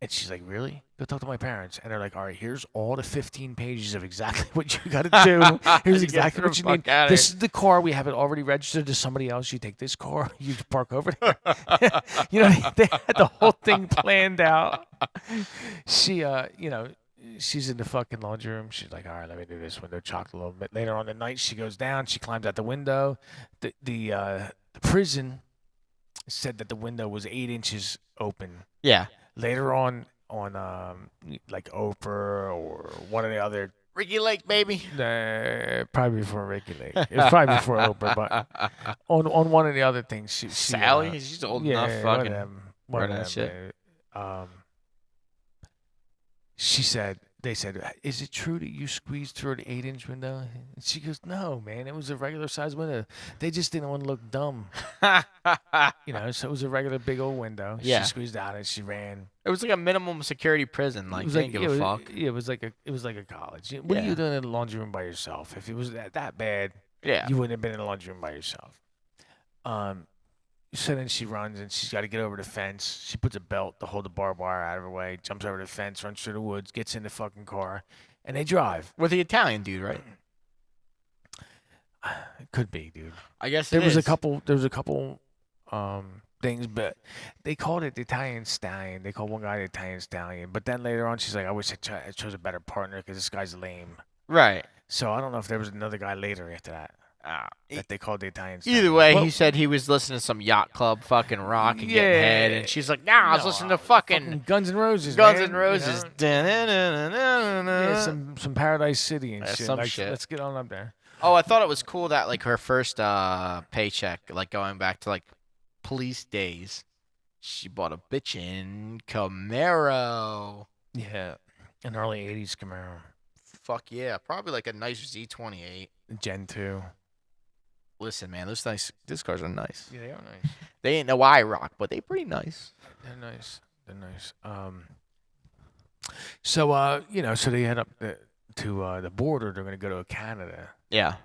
And she's like, really? Go talk to my parents. And they're like, all right, here's all the 15 pages of exactly what you got to do. Here's exactly what you need. This is the car. We have it already registered to somebody else. You take this car. You park over there. They had the whole thing planned out. She, she's in the fucking laundry room. She's like, all right, let me do this window chocolate a little bit. Later on the night, she goes down. She climbs out the window. The prison said that the window was 8 inches open. Yeah. Later on like Oprah or one of the other Ricky Lake, baby. Probably before Ricky Lake. It was probably before Oprah, but on one of the other things, she Sally, she's old enough. yeah, Fucking one run of that them. shit. She said, they said, is it true that you squeezed through an 8-inch window? And she goes, no, man, it was a regular size window. They just didn't want to look dumb, so it was a regular big old window. Yeah. She squeezed out and she ran. It was like a minimum security prison. Like, they didn't give a fuck. Yeah, it was like a college. What are you doing in the laundry room by yourself? If it was that bad, Yeah. you wouldn't have been in the laundry room by yourself. So then she runs and she's got to get over the fence. She puts a belt to hold the barbed wire out of her way, jumps over the fence, runs through the woods, gets in the fucking car, and they drive. With the Italian dude, right? It could be, dude. I guess There was a couple things, but they called it the Italian Stallion. They called one guy the Italian Stallion. But then later on, she's like, I wish I chose a better partner because this guy's lame. Right. So I don't know if there was another guy later after that. That they called the Italian Stallion. Either way, he said he was listening to some yacht club fucking rock and getting head, and she's like, "Nah, I was listening to fucking Guns N' Roses, Guns man, N' Roses." Yeah, some Paradise City and shit. Some shit. Let's get on up there. Oh, I thought it was cool that like her first paycheck, like going back to like police days, she bought a bitchin' Camaro. Yeah, an early '80s Camaro. Fuck yeah, probably like a nice Z28 Gen 2. Listen, man, those cars are nice. Yeah, they are nice. They ain't no IROC, but they pretty nice. They're nice. So so they head up to the border. They're gonna go to Canada. Yeah.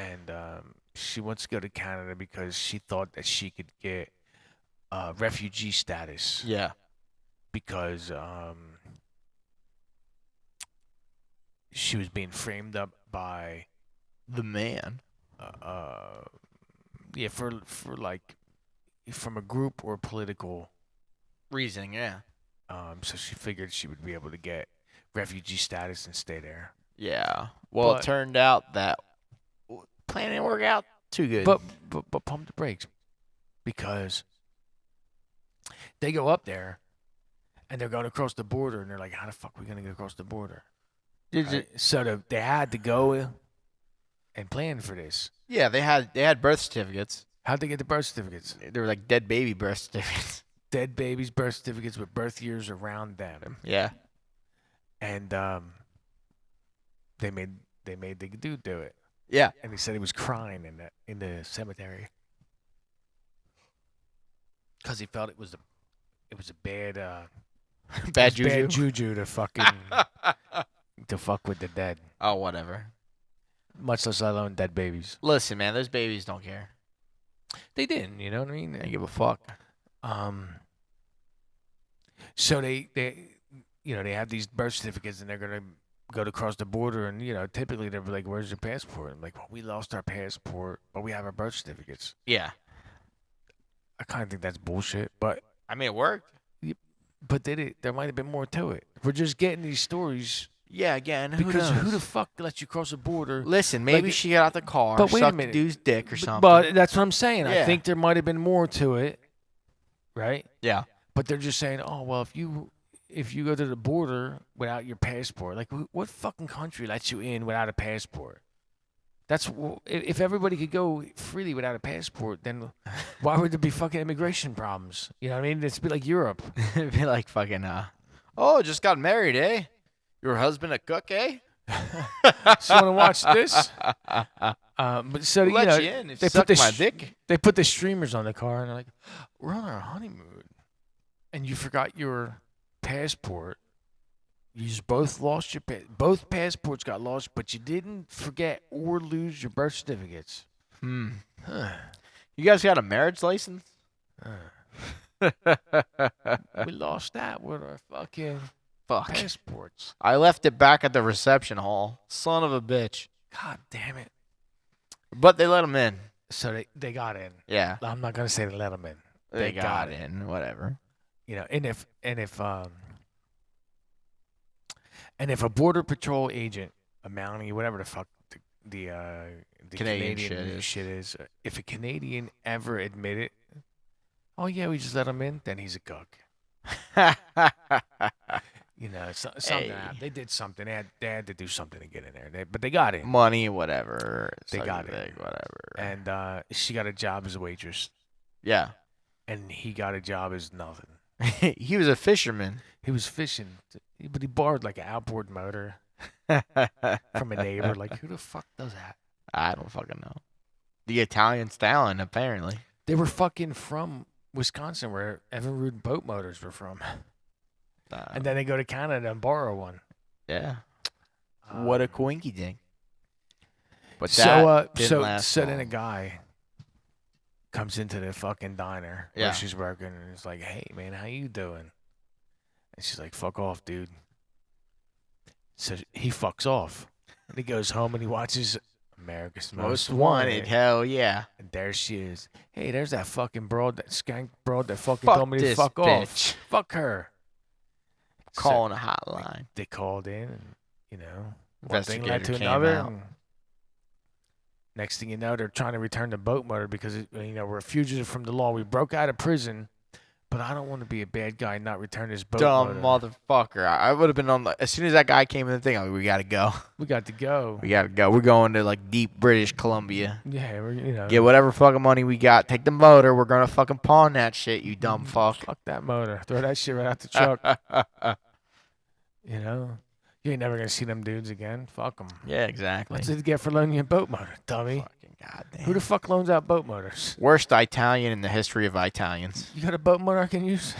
And she wants to go to Canada because she thought that she could get refugee status. Yeah. Because she was being framed up by the man. For like from a group or political reason, yeah. So she figured she would be able to get refugee status and stay there. Yeah. Well, it turned out that plan didn't work out too good. But pump the brakes, because they go up there and they're going across the border, and they're like, "How the fuck are we gonna get across the border?" So they had to go and plan for this. Yeah, they had birth certificates. How'd they get the birth certificates? They were like dead baby birth certificates. Dead babies' birth certificates with birth years around them. Yeah. And they made the dude do it. Yeah. And he said he was crying in the cemetery because he felt it was a bad bad juju. Bad juju to fucking to fuck with the dead. Oh, whatever. Much less alone dead babies. Listen, man, those babies don't care. They didn't, you know what I mean? They don't give a fuck. So they have these birth certificates, and they're gonna go to cross the border, and typically they'll be like, "Where's your passport?" I'm like, "Well, we lost our passport, but we have our birth certificates." Yeah. I kind of think that's bullshit, but I mean, it worked. But there might have been more to it. We're just getting these stories. Yeah, again, because who the fuck lets you cross the border? Listen, maybe she got out the car, but wait a minute, sucked the dude's dick or something. But that's what I'm saying. Yeah. I think there might have been more to it, right? Yeah. But they're just saying, oh well, if you go to the border without your passport, like what fucking country lets you in without a passport? If everybody could go freely without a passport, then why would there be fucking immigration problems? You know what I mean? It'd be like Europe. It'd be like fucking, just got married, eh? Your husband a cook, eh? So want to watch this? But so we'll let you in if they suck put my dick. They put the streamers on the car, and they're like, "We're on our honeymoon, and you forgot your passport. You just both lost your both passports got lost, but you didn't forget or lose your birth certificates." Huh. You guys got a marriage license? We lost that with our fucking passports. I left it back at the reception hall. Son of a bitch. God damn it. But they let them in. So they got in. Yeah. I'm not gonna say they let them in. They got in. Whatever. And if a border patrol agent, a Mountie, whatever the fuck the Canadian shit is, if a Canadian ever admitted, oh yeah, we just let him in, then he's a cook. You know, something happened. They did something. They had to do something to get in there. But they got in. Money, whatever. They got in. Whatever. And she got a job as a waitress. Yeah. And he got a job as nothing. He was a fisherman. He was fishing, but he borrowed like an outboard motor from a neighbor. Like, who the fuck does that? I don't fucking know. The Italian stallion, apparently. They were fucking from Wisconsin, where Evinrude boat motors were from. And then they go to Canada and borrow one. Yeah. What a coinky dink. But so last long. then a guy comes into the fucking diner where she's working, and it's like, "Hey, man, how you doing?" And she's like, "Fuck off, dude." So he fucks off, and he goes home and he watches America's Most Wanted. Hell yeah. And there she is. Hey, there's that fucking broad, that skank broad that fucking told me to fuck bitch. off. Fuck her. Calling a hotline. They called in, and one thing Investigator led to came another. out. And next thing you know, they're trying to return the boat motor because we're a fugitive from the law. We broke out of prison, but I don't want to be a bad guy and not return this boat Dumb motor. motherfucker. I would have been on as soon as that guy came in the thing, I'm like, we gotta go. We got to go. We gotta go. We're going to like deep British Columbia. Yeah, we're Get whatever fucking money we got. Take the motor. We're gonna fucking pawn that shit, you dumb fuck. Fuck that motor. Throw that shit right out the truck. You ain't never gonna see them dudes again. Fuck them. Yeah, exactly. What's it to get for loaning you a boat motor, dummy? Fucking goddamn. Who the fuck loans out boat motors? Worst Italian in the history of Italians. You got a boat motor I can use?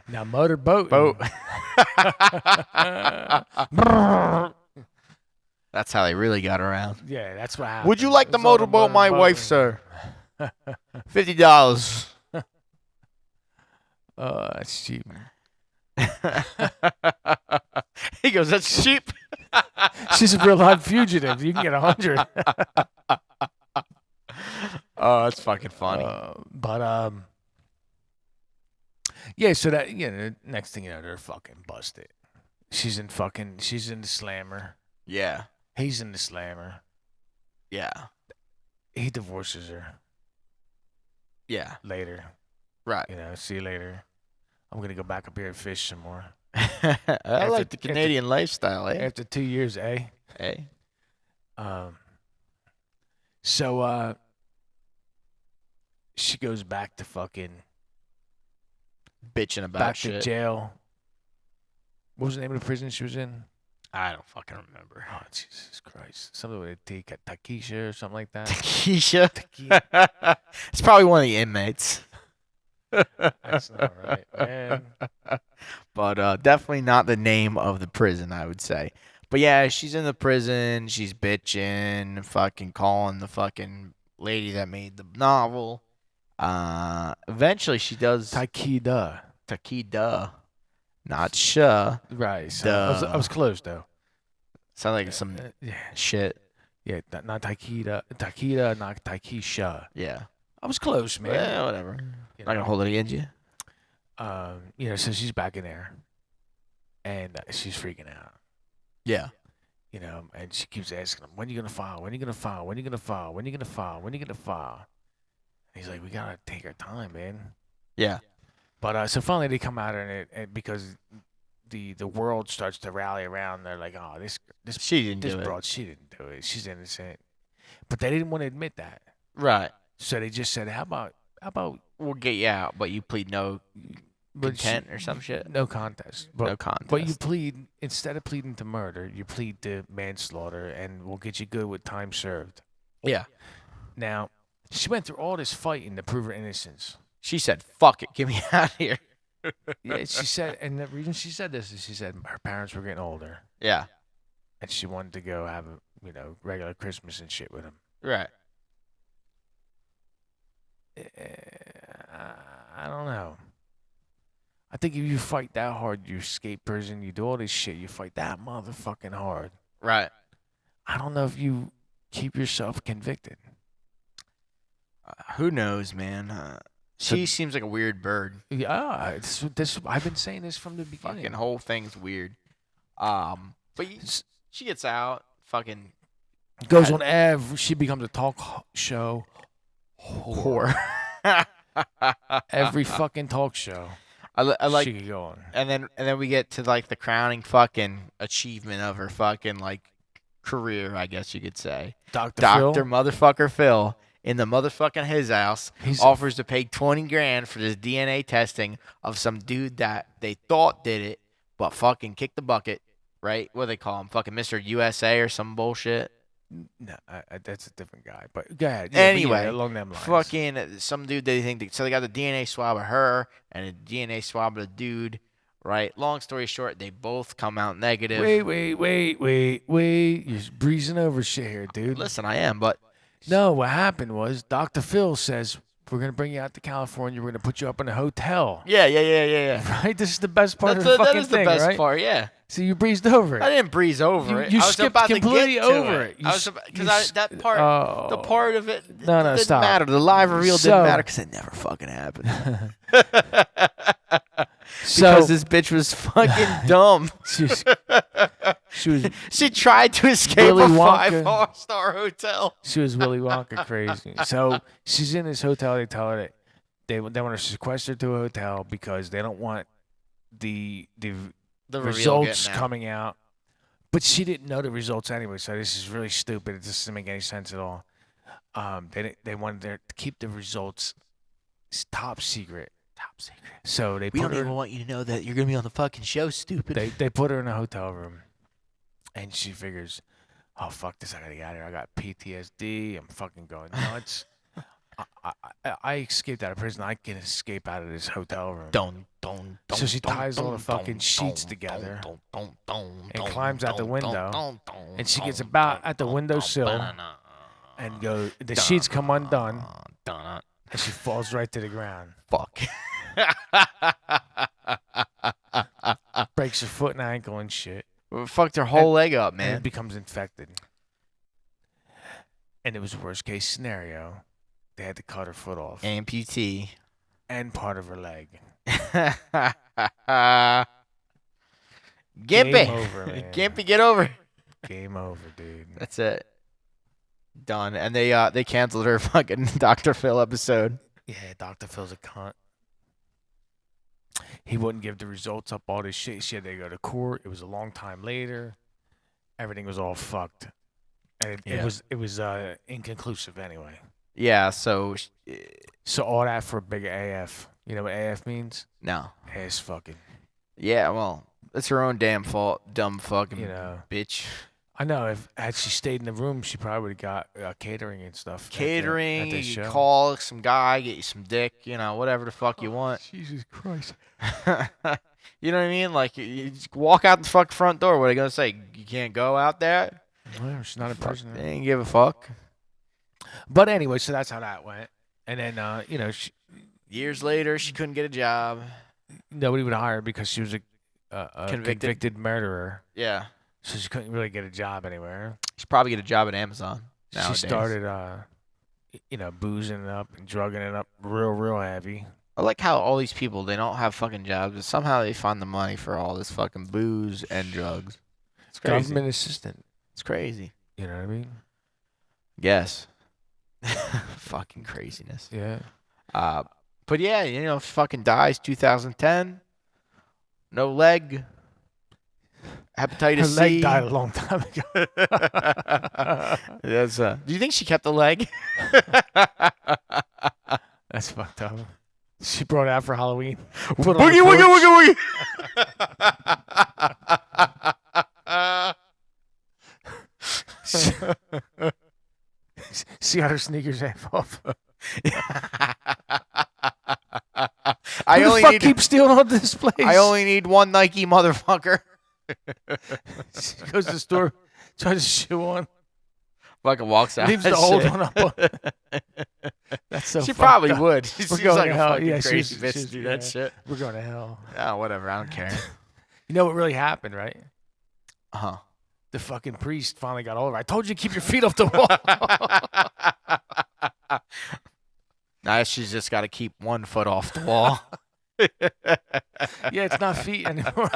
Now motor boat. That's how they really got around. Yeah, that's what happened. Would you like the motorboat, my wife, sir? $50. That's cheap. He goes, that's cheap. She's a real live fugitive. You can get 100. Oh, that's fucking funny. Yeah. So that next thing you know, they're fucking busted. She's in the slammer. Yeah. He's in the slammer. Yeah. He divorces her. Yeah. Later. Right. See you later. I'm gonna go back up here and fish some more. I like the Canadian lifestyle, eh? After 2 years, eh? Hey. So she goes back to fucking bitching about back shit. to jail. What was the name of the prison she was in? I don't fucking remember. Oh, Jesus Christ. Something with a Takisha or something like that. Takisha? It's probably one of the inmates. That's not right, man. But definitely not the name of the prison, I would say. But yeah, she's in the prison. She's bitching, fucking calling the fucking lady that made the novel. Eventually, she does. Takida. Not Sha. Right. So I was close, though. Sound like some shit. Yeah, not Takida. Takida, not Takisha. Yeah. I was close, man. Yeah, whatever. Not going to hold it against you. So she's back in there. And she's freaking out. Yeah. And she keeps asking him, when are you going to file? When are you going to file? When are you going to file? When are you going to file? When are you going to file? And he's like, we got to take our time, man. Yeah. But so finally they come out and because the world starts to rally around. They're like, oh, this she didn't do broad, it. she didn't do it. She's innocent. But they didn't want to admit that. Right. So they just said, how about we'll get you out, but you plead no content or some shit? No contest. No contest. But you plead, instead of pleading to murder, you plead to manslaughter, and we'll get you good with time served. Yeah. Now, she went through all this fighting to prove her innocence. She said, fuck it, get me out of here. Yeah, she said, and the reason she said this is she said her parents were getting older. Yeah. And she wanted to go have a, regular Christmas and shit with them. Right. I don't know. I think if you fight that hard, you escape prison, you do all this shit, you fight that motherfucking hard. Right. I don't know if you keep yourself convicted. Who knows, man? She seems like a weird bird. Yeah, this I've been saying this from the beginning. Fucking whole thing's weird. But she gets out, fucking goes on she becomes a talk show whore. Every fucking talk show. I like, she could go on. and then we get to like the crowning fucking achievement of her fucking like career, I guess you could say. Dr. Doctor Phil. motherfucker Phil in the motherfucking his house offers to pay 20 grand for this DNA testing of some dude that they thought did it, but fucking kicked the bucket, right? What do they call him? Fucking Mr. USA or some bullshit. No, that's a different guy. But go ahead. Yeah, Anyway, along them lines. fucking some dude they think so they got the DNA swab of her and a DNA swab of the dude, right? Long story short, they both come out negative. Wait. You're breezing over shit here, dude. Listen, I am, but no, what happened was Dr. Phil says we're gonna bring you out to California. We're gonna put you up in a hotel. Yeah. Right. This is the best part of the fucking thing, right? That is the best part, yeah. So you breezed over it. I didn't breeze over it. You I was skipped about completely to get over it. it. Because that part, the part of it, no, didn't stop. matter. The live reveal didn't matter because it never fucking happened. Because this bitch was fucking dumb. She tried to escape Willy a Wonka. 5-star hotel. She was Willy Wonka crazy. So she's in this hotel. They tell her that they want to sequester her to a hotel because they don't want the results coming out. But she didn't know the results anyway, so this is really stupid. It doesn't make any sense at all. They wanted to keep the results top secret. So we don't even want you to know that you're gonna be on the fucking show, stupid. They put her in a hotel room, and she figures, oh fuck this, I gotta get out of here. I got PTSD. I'm fucking going nuts. I escaped out of prison. I can escape out of this hotel room. So she ties all the fucking sheets together and climbs out the window. And she gets about at the windowsill and goes. The sheets come undone, and she falls right to the ground. Fuck. Breaks her foot and ankle and shit. Fucked her whole leg up, man. And it becomes infected. And it was worst case scenario. They had to cut her foot off. Amputee. And part of her leg. Gimpy. Game over, man. Gimpy, get over. Game over, dude. That's it. Done. And they canceled her fucking Dr. Phil episode. Yeah, Dr. Phil's a cunt. He wouldn't give the results up, all this shit. She had to go to court. It was a long time later. Everything was all fucked. And it was inconclusive anyway. Yeah, so all that for a big AF. You know what AF means? No. Ass fucking. Yeah, well, it's her own damn fault, dumb fucking bitch. I know. Had she stayed in the room, she probably would have got catering and stuff. Catering, you call some guy, get you some dick, whatever the fuck you want. Jesus Christ. You know what I mean? Like, you just walk out the fucking front door. What are they going to say? You can't go out there? Well, she's not a person. They ain't give a fuck. But anyway, so that's how that went. And then, years later, she couldn't get a job. Nobody would hire her because she was a convicted murderer. Yeah. So she couldn't really get a job anywhere. She'd probably get a job at Amazon nowadays. She started, boozing it up and drugging it up real heavy. I like how all these people, they don't have fucking jobs, but somehow they find the money for all this fucking booze and drugs. It's crazy. Government assistant. It's crazy. You know what I mean? Yes. Fucking craziness. Yeah. But yeah, fucking dies 2010. No leg. Hepatitis C. Her leg died a long time ago. Do you think she kept the leg? That's fucked up. She brought it out for Halloween. Boogie, woogie, woogie, woogie. See how her sneakers half off. I only need keep stealing all this place. I only need one Nike, motherfucker. She goes to the store, tries a shoe on. Fucking walks out. Leaves the old one up. That's so. She probably up. would. She seems like a fucking crazy bitch to do that shit. We're going to hell. Oh, whatever. I don't care. You know what really happened, right? Uh-huh. The fucking priest finally got over. I told you to keep your feet off the wall. Now she's just got to keep one foot off the wall. Yeah, it's not feet anymore.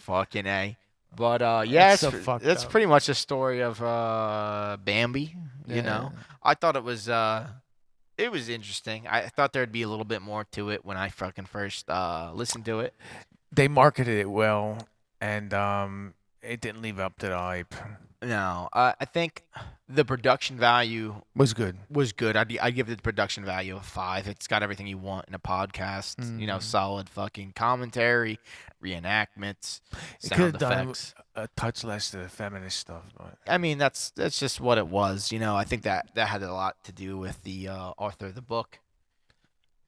Fucking A. But, yeah, that's pretty much the story of Bambi, you know. I thought it was It was interesting. I thought there'd be a little bit more to it when I fucking first listened to it. They marketed it well, and it didn't live up to the hype. No, I think the production value Was good. was good. I'd give it the production value of 5. It's got everything you want in a podcast. You know, Mm. solid fucking commentary, reenactments, It could sound have done effects. a touch less to the feminist stuff, but I mean, that's just what it was. You know, I think that had a lot to do with the author of the book,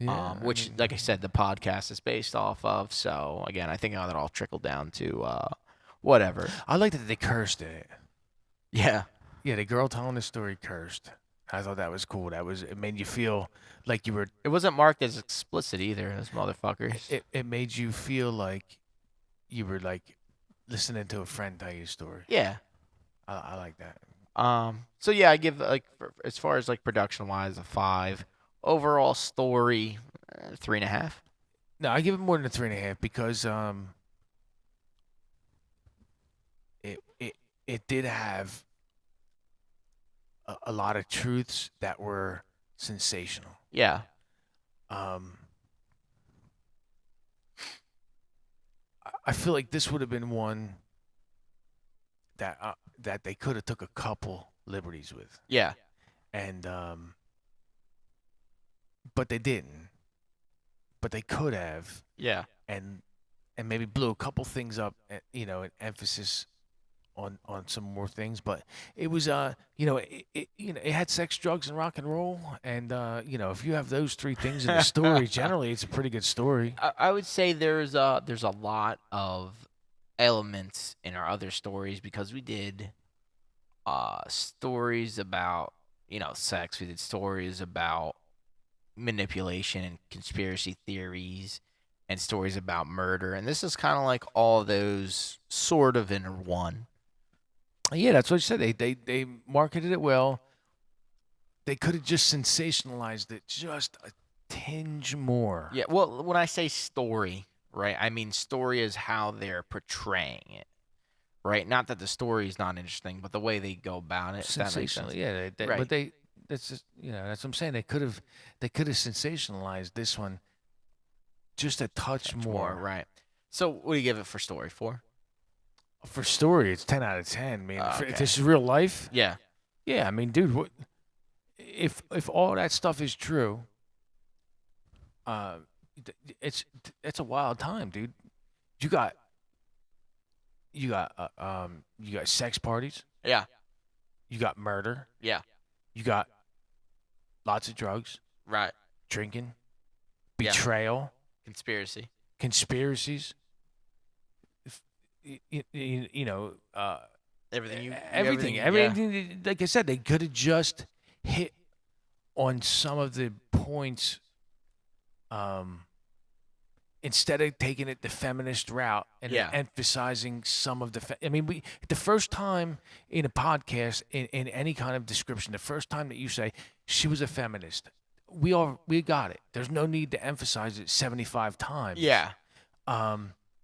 yeah, I which, mean, like I said, the podcast is based off of. So again, I think how that all trickled down to whatever. I liked that they cursed in it. Yeah, Yeah, the girl telling the story cursed. I thought that was cool. It made you feel like you were. it wasn't marked as explicit either. Those motherfuckers. It made you feel like you were like listening to a friend tell you a story. Yeah. I like that. So yeah, I give like as far as like production wise a 5. Overall story, 3.5. No, I give it more than a 3.5 because it did have a lot of truths that were sensational. Yeah. Um, I feel like this would have been one that they could have took a couple liberties with, Yeah. and but they didn't. But they could have, Yeah. and maybe blew a couple things up, an emphasis on some more things. But it was it had sex, drugs, and rock and roll, and if you have those three things in the story, generally it's a pretty good story. I would say there's a lot of elements in our other stories because we did stories about sex. We did stories about manipulation and conspiracy theories and stories about murder, and this is kind of like all of those sort of in one. Yeah, that's what you said. They marketed it well. They could have just sensationalized it just a tinge more. Yeah, well, when I say story, right, I mean story is how they're portraying it, right? Not that the story is not interesting, but the way they go about it, if that makes Sensational, sense. yeah. Right. But that's just that's what I'm saying. They could have sensationalized this one just a touch Much more, more. right. So, what do you give it for story? 4? For story, it's 10 out of 10. Man, if Okay. this is real life, Yeah. yeah. I mean, dude, what if all that stuff is true? Uh, it's a wild time, dude. You got you got sex parties. Yeah. You got murder. Yeah. You got lots of drugs, Right. drinking, Yeah. betrayal, Conspiracy. conspiracies. You know, Everything everything. yeah. Everything. Like I said, they could have just hit on some of the points. Instead of taking it the feminist route and Yeah. emphasizing some of the, I mean, the first time in a podcast, in any kind of description, the first time that you say she was a feminist, we got it. There's no need to emphasize it 75 times. Yeah.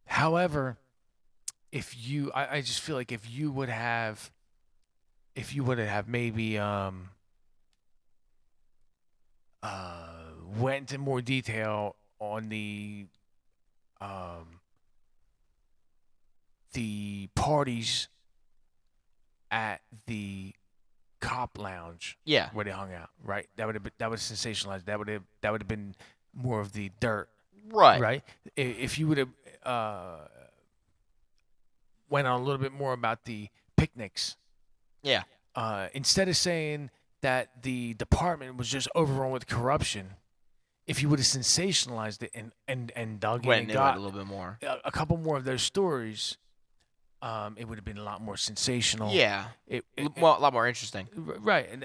However, I just feel like if you would have maybe went into more detail on the parties at the cop lounge Yeah. where they hung out, right? That would have sensationalized. That would have been more of the dirt, Right. right? If you would have went on a little bit more about the picnics, Yeah. instead of saying that the department was just overrun with corruption, if you would have sensationalized it and dug in Went and into it got a little bit more. a couple more of those stories, it would have been a lot more sensational. Yeah. Well, a lot more interesting. Right, and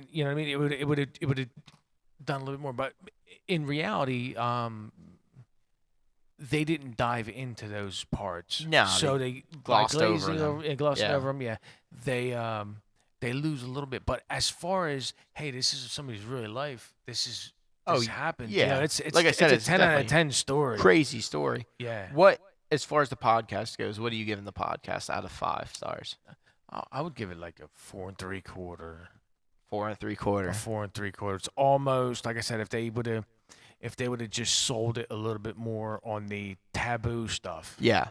you know what I mean. It would have done a little bit more, but in reality, they didn't dive into those parts. No, So they by glossed over glazing them. and glossing Yeah. over them, yeah, they lose a little bit. But as far as hey, this is somebody's real life. This happened. You know, Yeah. it's Like I said, a it's 10 out of definitely 10 story. Crazy story. Yeah, What, as far as the podcast goes, what are you giving the podcast out of 5 stars? I would give it like a 4 3/4. 4 3/4. A 4 3/4. It's almost like I said. If they would have just sold it a little bit more on the taboo stuff, Yeah.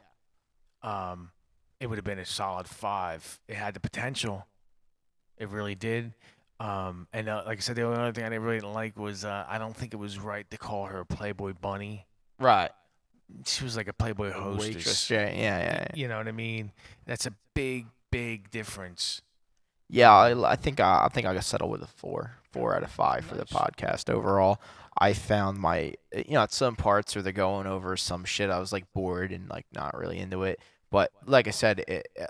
It would have been a solid 5. It had the potential. It really did. And like I said, the only other thing I really didn't like was I don't think it was right to call her a Playboy bunny. Right. She was like a Playboy hostess. Waitress. Yeah. You know what I mean? That's a big difference. Yeah, I think I got settled with a 4 out of 5 for the podcast overall. I found at some parts where they're going over some shit, I was like bored and like not really into it. But like I said,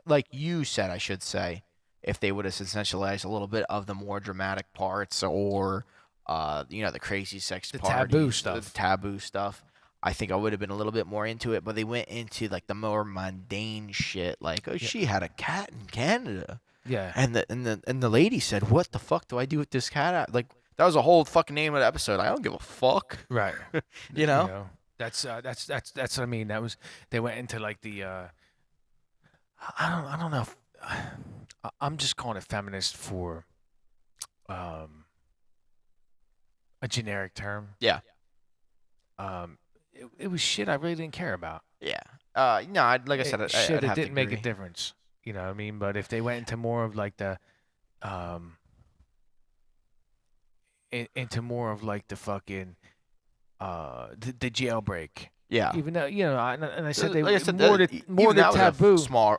like you said, I should say, if they would have essentialized a little bit of the more dramatic parts or, the crazy sex The parties, taboo stuff. the taboo stuff, I think I would have been a little bit more into it. But they went into like the more mundane shit, like she had a cat in Canada. Yeah. And the lady said, "What the fuck do I do with this cat?" Like that was a whole fucking name of the episode. I don't give a fuck. Right. You know? That's what I mean. That was they went into like the I don't know. I'm just calling it feminist for a generic term. Yeah. It was shit I really didn't care about. Yeah. Like I said, Shit, I'd it have to didn't make a agree. difference. You know what I mean? But if they went into more of like the into more of like the fucking the jailbreak. Yeah. Even though and I said they Like I said, more even the that was taboo.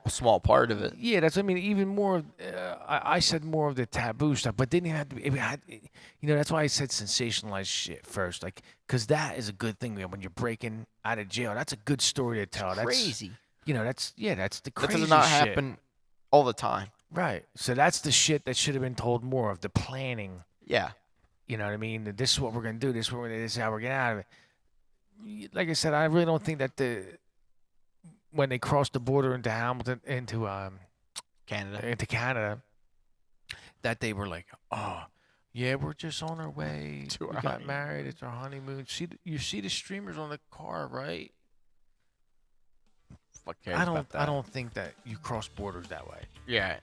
a small part of it. Yeah, that's what I mean. Even more, I said more of the taboo stuff, but didn't have to. It had, that's why I said sensationalized shit first, like, because that is a good thing when you're breaking out of jail. That's a good story to tell. That's Crazy. that's the That crazy does not shit. happen all the time. Right. So that's the shit that should have been told more of, the planning. Yeah. You know what I mean? That this is what we're gonna do. This is how we're getting out of it. Like I said, I really don't think that when they crossed the border into Hamilton into Canada, that they were like, oh, yeah, we're just on our way. To We our got honeymoon. married. It's our honeymoon. You see the streamers on the car, right? Fuck cares about that. I don't think that you cross borders that way. Yeah.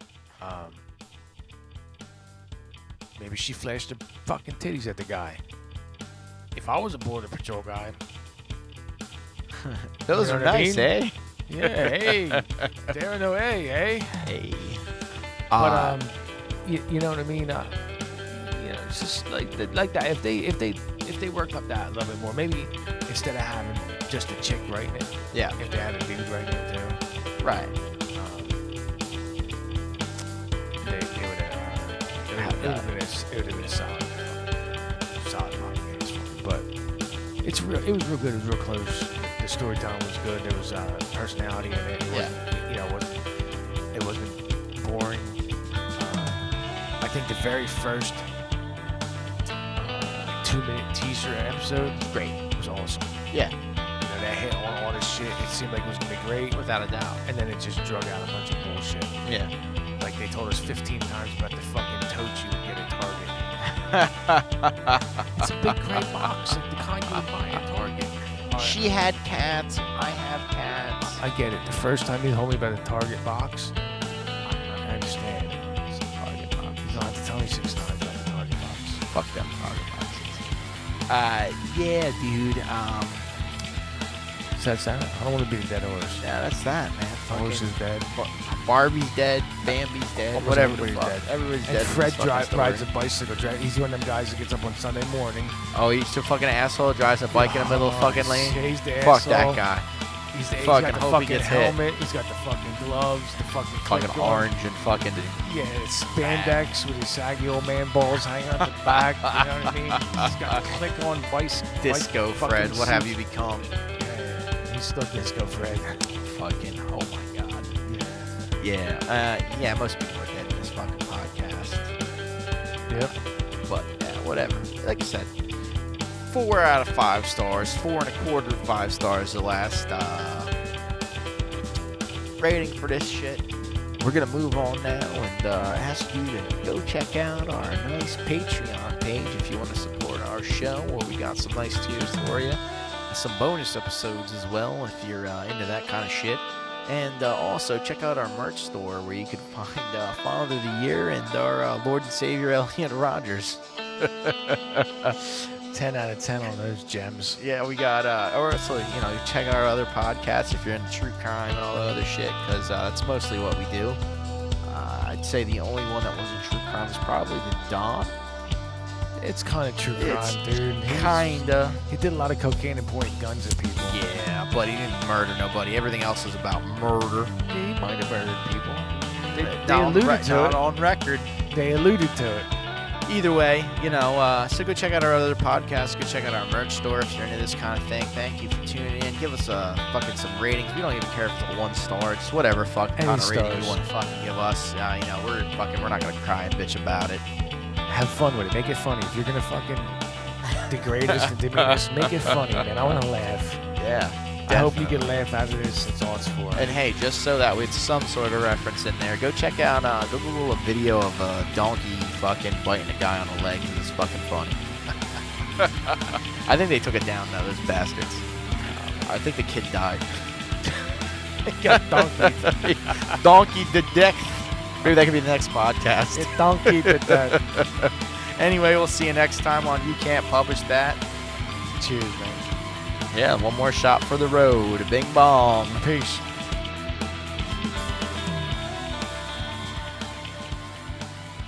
Maybe she flashed her fucking titties at the guy. If I was a border patrol guy, Those You know are what I nice, mean? eh? yeah, hey, there no hey, hey. Hey. But you know what I mean? It's just like that. If they work up that a little bit more, maybe instead of having just a chick writing it, Yeah. if they had a dude writing it too, Right. they would have. It would have been a solid podcast. But it was real good. It was real close. The storytelling was good. There was personality in it. It wasn't boring. I think the very first 2-minute teaser episode was awesome. Yeah. That hit on all this shit. It seemed like it was gonna be great, Without a doubt. and then it just drug out a bunch of bullshit. Yeah. Like they told us 15 times about the fucking tote you would get at Target. It's a big gray box, like the kind you would buy at Target. She had cats. I have cats. I get it. The first time you told me about the Target box, I understand. It's a Target box. You don't have to tell me 6 times about the Target box. Fuck them Target boxes. Yeah, dude. So that's that. I don't want to be the dead horse. Yeah, that's that, man. The horse is dead. Barbie's dead. Bambi's dead. Almost Whatever the everybody's fuck. dead. Everybody's And dead. Fred in this fucking rides a story. bicycle. He's one of them guys that gets up on Sunday morning. Oh, he's a fucking asshole. Drives a bike in the middle of the fucking lane. He's the Fuck asshole. that guy. He's Fucking got the hope he fucking gets hit. helmet. He's got the fucking gloves. The fucking Fucking clip on. orange and fucking. Yeah, it's spandex with his saggy old man balls hanging out the back. You know what I mean? He's got a click-on Disco Fred. What have you become? Yeah, he's still Disco Fred. Fucking. Oh my god. Yeah. Most people are dead in this fucking podcast. Yep. But yeah, whatever. Like I said, 4 out of 5 stars. 4 1/4 5 stars. The last rating for this shit. We're gonna move on now and ask you to go check out our nice Patreon page if you want to support our show, where we got some nice tiers for you, and some bonus episodes as well if you're into that kind of shit. And also check out our merch store where you can find Father of the Year and our Lord and Savior Elliot Rogers. 10 out of 10 on those gems. Yeah, we got, or also, check out our other podcasts if you're into true crime and all that other shit, because that's mostly what we do. I'd say the only one that wasn't true crime is probably the Don. It's kind of true crime, dude. Kinda. He did a lot of cocaine and pointing guns at people. Yeah, but he didn't murder nobody. Everything else is about murder. Yeah, he might have murdered people. They alluded to it. on record. They alluded to it. Either way, so go check out our other podcasts. Go check out our merch store if you're into this kind of thing. Thank you for tuning in. Give us some ratings. We don't even care if it's 1 star. It's whatever kind of rating you want to fucking give us. We're not gonna cry and bitch about it. Have fun with it. Make it funny. If you're gonna fucking degrade us and demean us, make it funny, man. I want to laugh. Yeah. I hope you get a laugh out of this. That's all it's for. And hey, just so that it's some sort of reference in there, go check out, go Google a video of a donkey fucking biting a guy on the leg. It's fucking funny. I think they took it down now, those bastards. I think the kid died. He got donkeyed. Donkeyed to death. Maybe that could be the next podcast. It donkeyed to death. Anyway, we'll see you next time on You Can't Publish That. Cheers, man. Yeah, one more shot for the road. Bing bong. Peace.